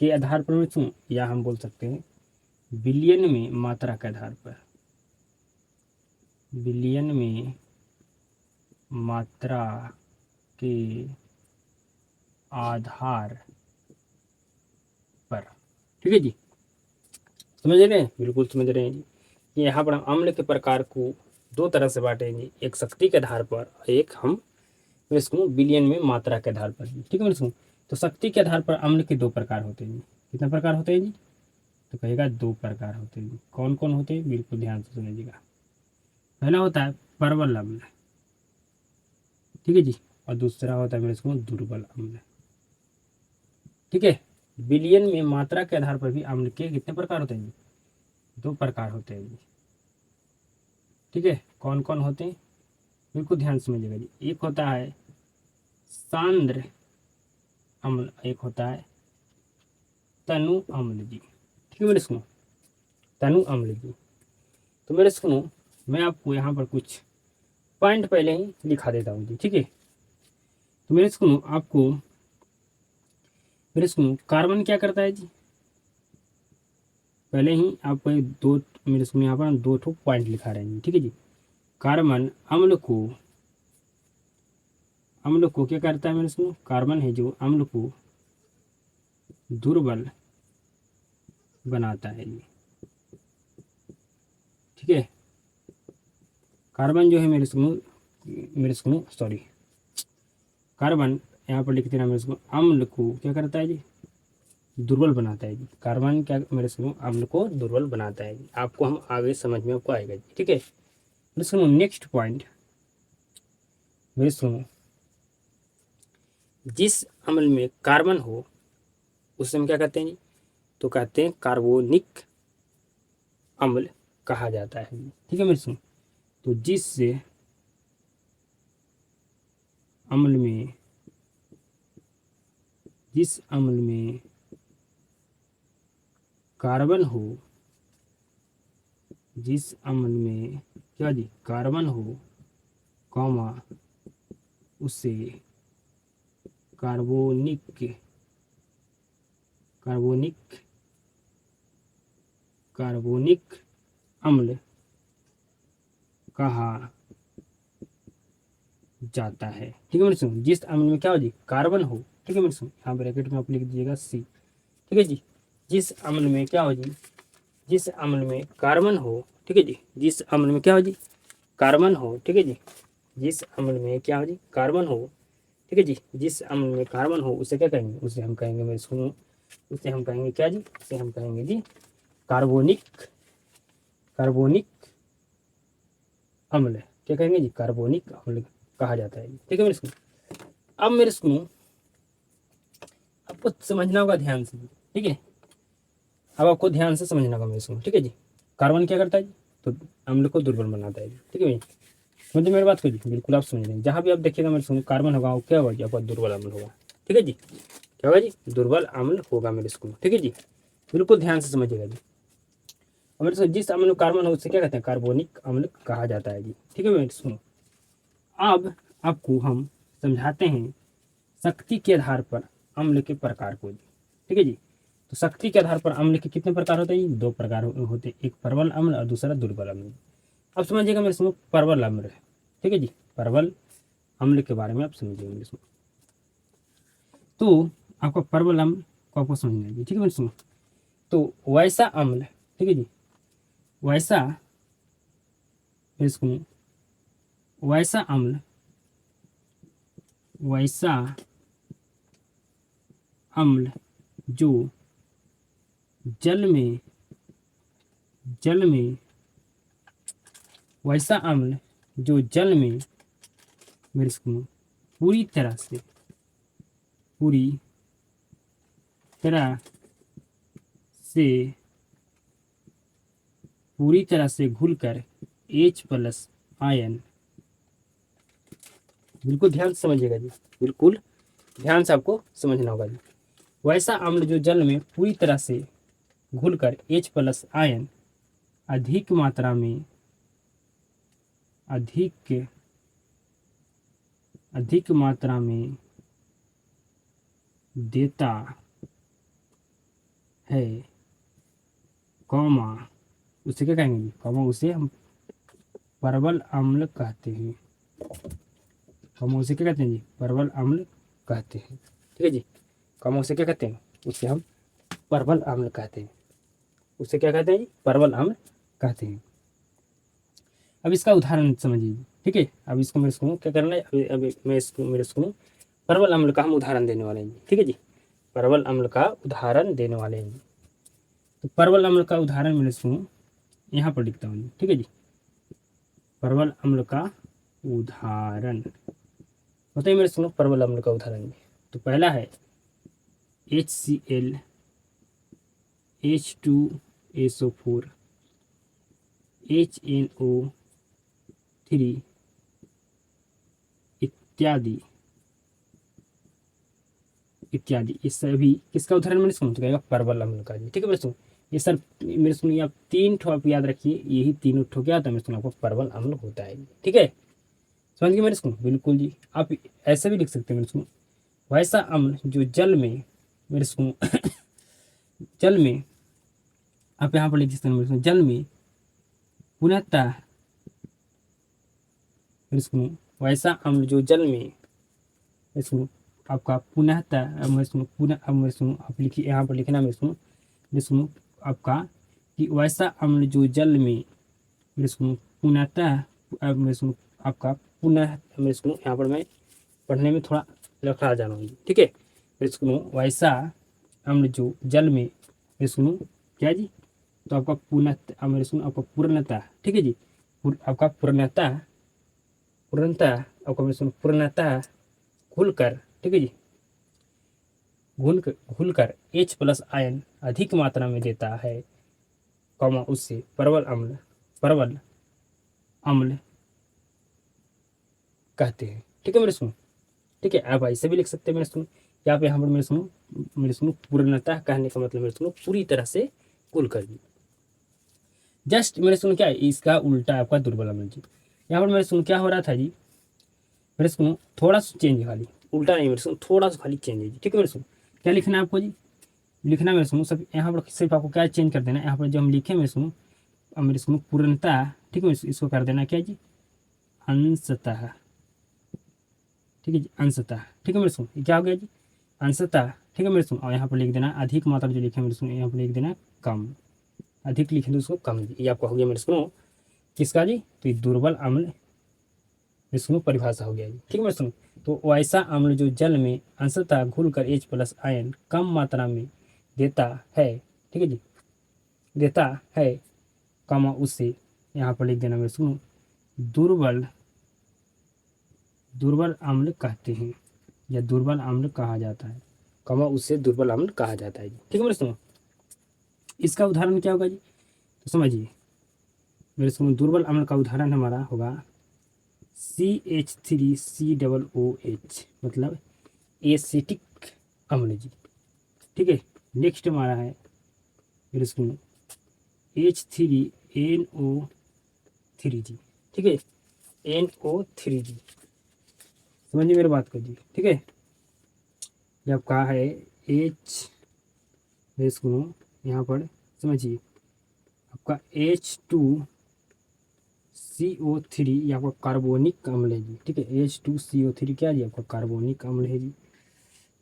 के आधार पर में सुनो, या हम बोल सकते हैं बिलियन में मात्रा के आधार पर, बिलियन में मात्रा के आधार पर। ठीक है जी, समझ रहे हैं, बिल्कुल समझ रहे हैं जी। यहाँ पर हम अम्ल के प्रकार को 2 तरह से बांटेंगे, एक शक्ति के आधार पर, एक हम इसको बिलियन में मात्रा के आधार पर। ठीक है मेरे, तो शक्ति के आधार पर अम्ल के 2 प्रकार होते हैं। कितने प्रकार होते हैं जी, तो कहेगा 2 प्रकार होते हैं। कौन कौन होते हैं, बिल्कुल ध्यान से सुनिएगा। पहला होता है प्रबल अम्ल, ठीक है जी, और दूसरा होता है मेरे इसको दुर्बल अम्ल। ठीक है, बिलियन में मात्रा के आधार पर भी अम्ल के कितने प्रकार होते हैं, 2 प्रकार होते हैं जी। ठीक है, कौन कौन होते हैं, बिल्कुल ध्यान से समझिएगा जी। एक होता है सांद्र अम्ल, एक होता है तनु अम्ल जी। ठीक है मेरे सुनो, तनु अम्ल जी। तो मेरे सुनो मैं आपको यहाँ पर कुछ पॉइंट पहले ही लिखा देता हूँ जी। ठीक है, तो मेरे सुनो आपको, मेरे सुनो कार्बन क्या करता है जी, पहले ही आपको एक 2 मेरे सुनो यहाँ पर हम 2 पॉइंट लिखा रहे हैं। ठीक है जी, कार्बन अम्ल को क्या करता है मेरे सुनो, कार्बन है जो अम्ल को दुर्बल बनाता है जी। ठीक है, कार्बन जो है मेरे सुनो सॉरी, कार्बन यहाँ पर लिख देना मेरे सुनो, अम्ल को क्या करता है जी, दुर्बल बनाता है जी। कार्बन क्या मेरे सुनो अम्ल को दुर्बल बनाता है जी। आपको हम आगे समझ में आपको आएगा जी। ठीक है, मेरे सुनो नेक्स्ट पॉइंट, मेरे सुनो जिस अम्ल में कार्बन हो उसे हम क्या कहते हैं जी, तो कहते हैं कार्बोनिक अम्ल कहा जाता है जी। ठीक है मेरे सुनो, तो जिस अम्ल में कार्बन हो, जिस अम्ल में क्या जी कार्बन हो कॉमा उसे कार्बोनिक कार्बोनिक कार्बोनिक अम्ल कहा जाता है। ठीक है मेरे सुनो, जिस अम्ल में क्या हो जी कार्बन हो, ठीक है मेरे सुनो, यहाँ ब्रैकेट में आप लिख दीजिएगा सी। ठीक है जी, जिस अम्ल में क्या हो जी, जिस अम्ल में कार्बन हो, ठीक है जी, जिस अम्ल में क्या हो जी कार्बन हो, ठीक है जी, जिस अम्ल में क्या हो जी कार्बन हो, ठीक है जी, जिस अम्ल में कार्बन हो उसे क्या कहेंगे, उसे हम कहेंगे मेरे सुनो, उसे हम कहेंगे क्या जी, उसे हम कहेंगे जी कार्बोनिक कार्बोनिक अम्ल। क्या कहेंगे जी कार्बोनिक अम्ल कहा जाता है। ठीक है मेरे सुनो, अब मेरे सुनो आपको समझना होगा ध्यान से, ठीक है, अब आपको ध्यान से समझना होगा मेरे सुनो। ठीक है जी, कार्बन क्या करता है जी, तो अम्ल को दुर्बल बनाता है। ठीक है भाई, समझिए मेरी बात को जी, बिल्कुल आप समझ लेंगे, जहाँ भी आप देखिएगा मेरे सुनो कार्बन होगा वो क्या होगा जी आपका दुर्बल अम्ल होगा। ठीक है जी, क्या होगा जी दुर्बल अम्ल होगा मेरे सुनो। ठीक है जी, बिल्कुल ध्यान से समझिएगा जी। और मेरे सुनो जिस अम्ल में कार्बन हो उसे क्या कहते हैं कार्बोनिक अम्ल कहा जाता है जी। ठीक है मेरे सुनो, अब आपको हम समझाते हैं शक्ति के आधार पर अम्ल के प्रकार को जी। ठीक है जी, तो शक्ति के आधार पर अम्ल के कितने प्रकार होते हैं, दो प्रकार होते हैं, एक प्रबल अम्ल और दूसरा दुर्बल अम्ल। अब समझिएगा मेरे समूह प्रबल अम्ल, ठीक है जी, प्रबल अम्ल के बारे में आप समझिएगा मेरे समूह। तो आपको प्रबल अम्ल को आपको समझना है, ठीक है मेरे समूह। तो वैसा अम्ल, ठीक है जी, वैसा मेरे समूह वैसा अम्ल, वैसा अम्ल जो जल में जल में वैसा अम्ल जो जल में मेरे समूह पूरी तरह से पूरी तरह से पूरी तरह से घुलकर H+ आयन, बिल्कुल ध्यान से समझिएगा जी, बिल्कुल ध्यान से आपको समझना होगा जी। वैसा अम्ल जो जल में पूरी तरह से घुलकर H+ आयन अधिक मात्रा में अधिक अधिक मात्रा में देता है, कॉमा उसे क्या कहेंगे, कॉमा उसे हम प्रबल अम्ल कहते हैं। कॉमा उसे क्या कहते हैं जी प्रबल अम्ल कहते हैं। ठीक है जी, कॉमा उसे क्या कहते हैं, उसे हम प्रबल अम्ल कहते हैं। उसे क्या कहते हैं जी प्रबल अम्ल कहते हैं। अब इसका उदाहरण समझिए, ठीक है, अब इसको मेरे को क्या करना है, अभी मैं इसको मेरे को प्रबल अम्ल का हम उदाहरण देने वाले हैं। ठीक है जी, प्रबल अम्ल का उदाहरण देने वाले हैं। तो प्रबल अम्ल का उदाहरण मेरे को यहाँ पर लिखता हूँ। ठीक है जी, प्रबल अम्ल का उदाहरण बताइए मेरे सुनो, प्रबल अम्ल का उदाहरण। तो पहला है HCl H2SO4 HNO3 इत्यादि इत्यादि, ये सभी किसका उदाहरण मैंने सुन चुका प्रबल अम्ल का जी। ठीक है मेरे सुन, ये सर मेरे सुनिए आप तीन ठो आप याद रखिए, यही तीनों ठो क्या होता है मेरे सुन आपको प्रबल अम्ल होता है। ठीक है, समझ गए मेरे सुन, बिल्कुल जी। आप ऐसे भी लिख सकते हैं मेरे सुन, वैसा अम्ल जो जल में मेरे सुन जल में, आप यहाँ पर लिख सकते हैं मेरे सुन, जल में पुनः मेरे सुन वैसा अम्ल जो जल में मेरे सुन आपका पुनः मेरे सुन पुनः, अब मेरे सुन आप लिखिए यहाँ पर लिखना मेरे सुन आपका कि वैसा अम्ल जो जल में मेरे सुन पुनः, अब मेरे सुन आपका पुनः, मेरे सुन यहाँ पर मैं पढ़ने में थोड़ा लखड़ा जा रहा हूँ। ठीक है, मेरे सुन अम्ल जो जल में मेरे सुनो क्या जी, तो आपका पूर्णतः मेरे सुनो आपका पूर्णतः, ठीक है जी, आपका पूर्णतः पूर्णतः आपका मेरे सुनो पूर्णतः घुलकर, ठीक है जी, घुलकर H+ आयन अधिक मात्रा में देता है, कॉमा उससे प्रबल अम्ल कहते हैं। ठीक है मेरे सुनो, ठीक है, आप ऐसे भी लिख सकते हैं मेरे सुनो, यहाँ पे यहाँ पर मेरे सुनो पूर्णतः कहने का मतलब मेरे सुनो पूरी तरह से कुल कर दी। जस्ट मेरे सुनो क्या है, इसका उल्टा आपका दुर्बल अम्ल जी। यहाँ पर मेरे सुनो क्या हो रहा था जी, मेरे सुनो थोड़ा सा चेंज, खाली उल्टा नहीं मेरे सुनो, थोड़ा सा खाली चेंज है जी। ठीक है मेरे सुनो, क्या लिखना है आपको जी, लिखना मेरे सुनो सब यहाँ पर सिर्फ आपको क्या चेंज कर देना है, यहाँ पर जो हम लिखे मेरे सुनो, अब मेरे सुनो पूर्णतः, ठीक है, इसको कर देना क्या जी, अंशतः, ठीक है जी, अंशतः। ठीक है मेरे सुनो, ये क्या हो गया जी, अंशतः। ठीक है मेरे सुनो, और यहाँ पर लिख देना अधिक मात्रा जो लिखे मेरे सुनो, यहाँ पर लिख देना कम, अधिक लिखे तो उसको कम जी। ये आपका हो गया मेरे सुनो किसका जी, तो ये दुर्बल अम्ल मेरे सुनो परिभाषा हो गया जी। ठीक है मेरे सुनो, तो वैसा अम्ल जो जल में अंशतः घुलकर H+ आयन कम मात्रा में देता है, ठीक है जी, देता है, कमा उससे यहाँ पर लिख देना मेरे सुनो दुर्बल अम्ल कहते हैं, या दुर्बल अम्ल कहा जाता है, कमा उससे दुर्बल अम्ल कहा जाता है जी। ठीक है मेरे सुनो, इसका उदाहरण क्या होगा जी, तो समझिए मेरे सुनो, दुर्बल अम्ल का उदाहरण हमारा होगा CH3COOH, मतलब एसिटिक अम्ल जी। ठीक है, नेक्स्ट हमारा है मेरे सुनो H3NO3 जी। ठीक है, NO3 जी, समझिए मेरी बात को जी। ठीक है, जब कहा है H, सुनो यहाँ पर समझिए आपका H2CO3 ये आपका कार्बोनिक अम्ल है जी। ठीक है, H2CO3 क्या जी, आपका कार्बोनिक अम्ल है जी।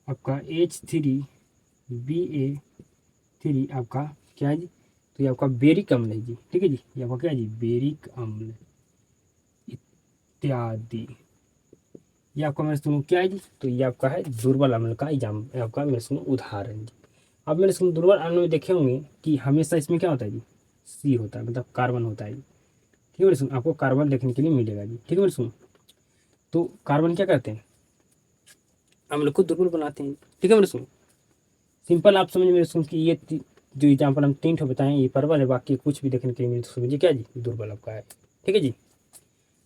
आपका H3BA3 आपका क्या है जी, तो ये आपका बेरिक अम्ल है जी। ठीक है जी, ये आपका क्या है जी, बेरिक अम्ल इत्यादि। ये आपका मेरे सुनो क्या है जी, तो ये आपका है दुर्बल अम्ल का एग्जाम, आपका मेरे सुनो उदाहरण जी। अब मेरे सुनो दुर्बल अम्ल में देखे होंगे कि हमेशा इसमें क्या होता है जी, C होता है, मतलब कार्बन होता है जी। ठीक है मेरे सुनो, आपको कार्बन देखने के लिए मिलेगा जी। ठीक है मेरे सुनो, तो कार्बन क्या करते हैं, अम्ल को दुर्बल बनाते हैं। ठीक है मेरे सुनो, सिंपल आप समझ मेरे सुनो कि ये जो एग्जाम्पल हम 3 ठो बताएं ये प्रबल है, बाकी कुछ भी देखने के लिए मिले तो समझिए क्या जी, दुर्बल आपका है। ठीक है जी,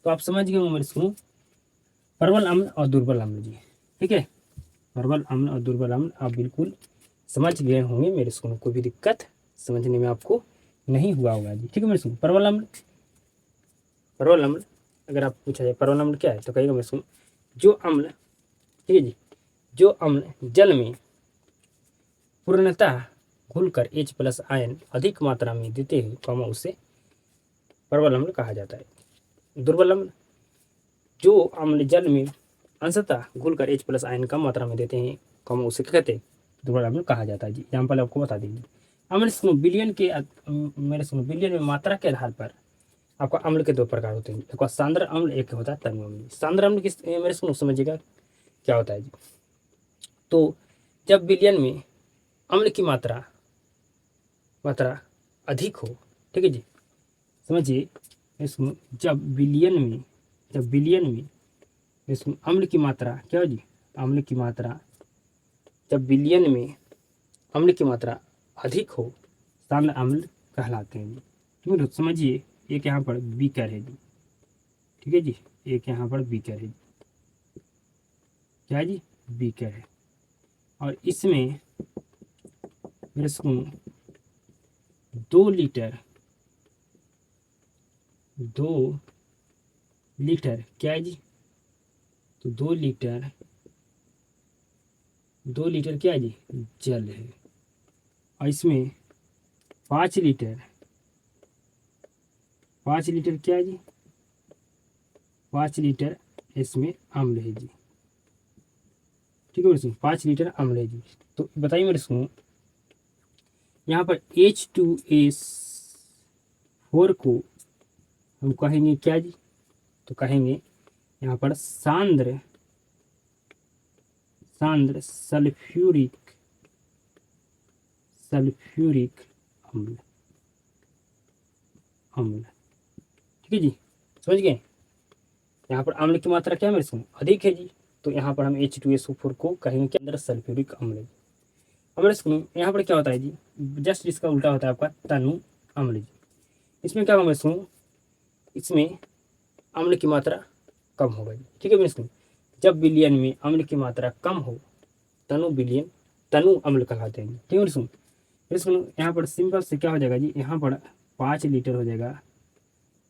तो आप समझ गए मेरे सुनो प्रबल अम्ल और दुर्बल अम्ल जी। ठीक है, प्रबल अम्ल और दुर्बल अम्ल आप बिल्कुल समझ गए होंगे मेरे सुनो, कोई भी दिक्कत समझने में आपको नहीं हुआ होगा जी। ठीक है मेरे सुनो, प्रबल अम्ल अगर आप पूछा जाए प्रबल अम्ल क्या है, तो कहिएगा मेरे सुनो जो अम्ल, ठीक है जी, जो अम्ल जल में पूर्णतः घुलकर H+ आयन अधिक मात्रा में देते हैं, कॉमा उसे प्रबल अम्ल कहा जाता है। दुर्बल अम्ल जो अम्ल जल में अंशतः घुलकर H+ आयन कम मात्रा में देते हैं, कॉमा उसे क्या कहते हैं, दुर्बल अम्ल कहा जाता है जी। एग्जाम्पल आपको बता देंगे। अब मेरे सुनो बिलियन के मेरे सुनो बिलियन में मात्रा के आधार पर आपका अम्ल के 2 प्रकार होते हैं, एक सांद्र अम्ल, एक होता है तरल अम्ल। सांद्र अम्ल किस मेरे सुनो समझिएगा क्या होता है जी, तो जब बिलियन में अम्ल की मात्रा अधिक हो, ठीक है जी, समझिए इसमें जब बिलियन में इसमें अम्ल की मात्रा क्या हो जी, अम्ल की मात्रा जब बिलियन में अम्ल की मात्रा अधिक हो, सांद्र अम्ल कहलाते हैं जी। ठीक है, समझिए एक यहाँ पर बीकर है जी। ठीक है जी, एक यहाँ पर बीकर है, क्या है जी, बीकर है, और इसमें मेरे सुनो 2 लीटर क्या है जी, तो 2 लीटर क्या है जी, जल है, और इसमें 5 लीटर क्या है जी, 5 लीटर इसमें अम्ल है जी। ठीक है मेरे सुनो, 5 लीटर अम्ल है जी। तो बताइए मेरे सुनो यहाँ पर H2S4 को हम कहेंगे क्या जी, तो कहेंगे यहाँ पर सांद्र सल्फ्यूरिक सल्फ्यूरिक अम्ल अम्ल। ठीक है जी, समझ गए। यहाँ पर अम्ल की मात्रा क्या है मेरे अधिक है जी, तो यहाँ पर हम H2SO4 को कहेंगे के अंदर सल्फ्यूरिक अम्ल। अब मेरे सुनो यहाँ पर क्या होता है जी, जस्ट इसका उल्टा होता है आपका तनु अम्ल जी। इसमें क्या होगा मेरे सुनो, इसमें अम्ल की मात्रा कम होगा जी। ठीक है मेरे सुनो, जब विलयन में अम्ल की मात्रा कम हो तनु अम्ल कहलाते हैं। ठीक है मेरे सुनो यहाँ पर सिंपल से क्या हो जाएगा जी, यहाँ पर 5 लीटर हो जाएगा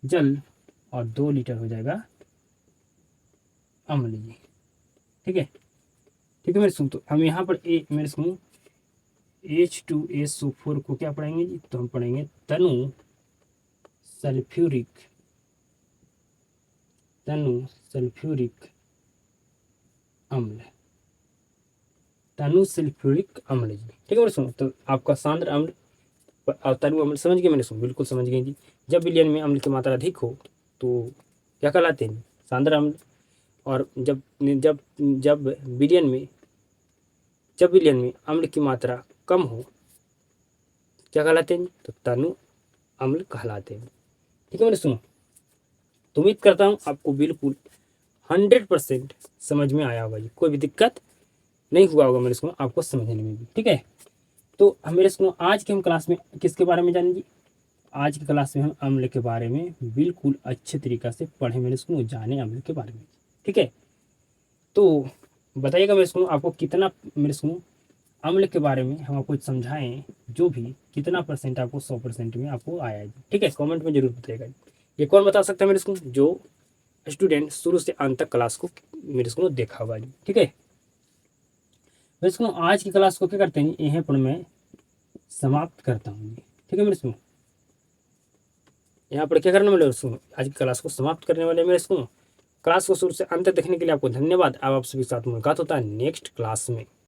जल और 2 लीटर हो जाएगा अम्ल जी। ठीक है मेरे सुनो, तो हम यहाँ पर मेरे सुनो H2SO4 को क्या पढ़ेंगे जी, तो हम पढ़ेंगे तनु सल्फ्यूरिक अम्ल, तनु सल्फ्यूरिक अम्ल जी। ठीक है मेरे सुनो, तो आपका सांद्र अम्ल और तनु अम्ल समझ गए मैंने सुनो, बिल्कुल समझ गए जी। जब विलयन में अम्ल की मात्रा अधिक हो तो क्या कहलाते हैं, सांद्र अम्ल। और जब जब जब विलयन में अम्ल की मात्रा कम हो क्या कहलाते हैं, तो तनु अम्ल कहलाते हैं। ठीक है मैंने सुनो, तो उम्मीद करता हूँ आपको बिल्कुल 100% समझ में आया होगा जी, कोई भी दिक्कत नहीं हुआ होगा मेरे सुनो आपको समझने में भी। ठीक है, तो हम मेरे सुनो आज के हम क्लास में किसके बारे में जानेंगे, आज की क्लास में हम अम्ल के बारे में बिल्कुल अच्छे तरीक़ा से पढ़े मेरे सुनो, जाने अम्ल के बारे में। ठीक है, तो बताइएगा मेरे सुनो आपको कितना मेरे सुनो अम्ल के बारे में हम आपको समझाएं, जो भी कितना परसेंट आपको 100% में आपको आया है। ठीक है, कमेंट में जरूर बताइएगा। ये कौन बता सकता है मेरे को, जो स्टूडेंट शुरू से अंत तक क्लास को मेरे को देखा हुआ जी। ठीक है मेरे को आज की क्लास को क्या करते हैं, यहीं पर मैं समाप्त करता हूँ जी। ठीक है मेरे को यहाँ पर क्या करने वाले सुनो, आज की क्लास को समाप्त करने वाले मेरे को। क्लास को शुरू से अंत तक देखने के लिए आपको धन्यवाद। अब आप सभी साथ मुलाकात होता है नेक्स्ट क्लास में।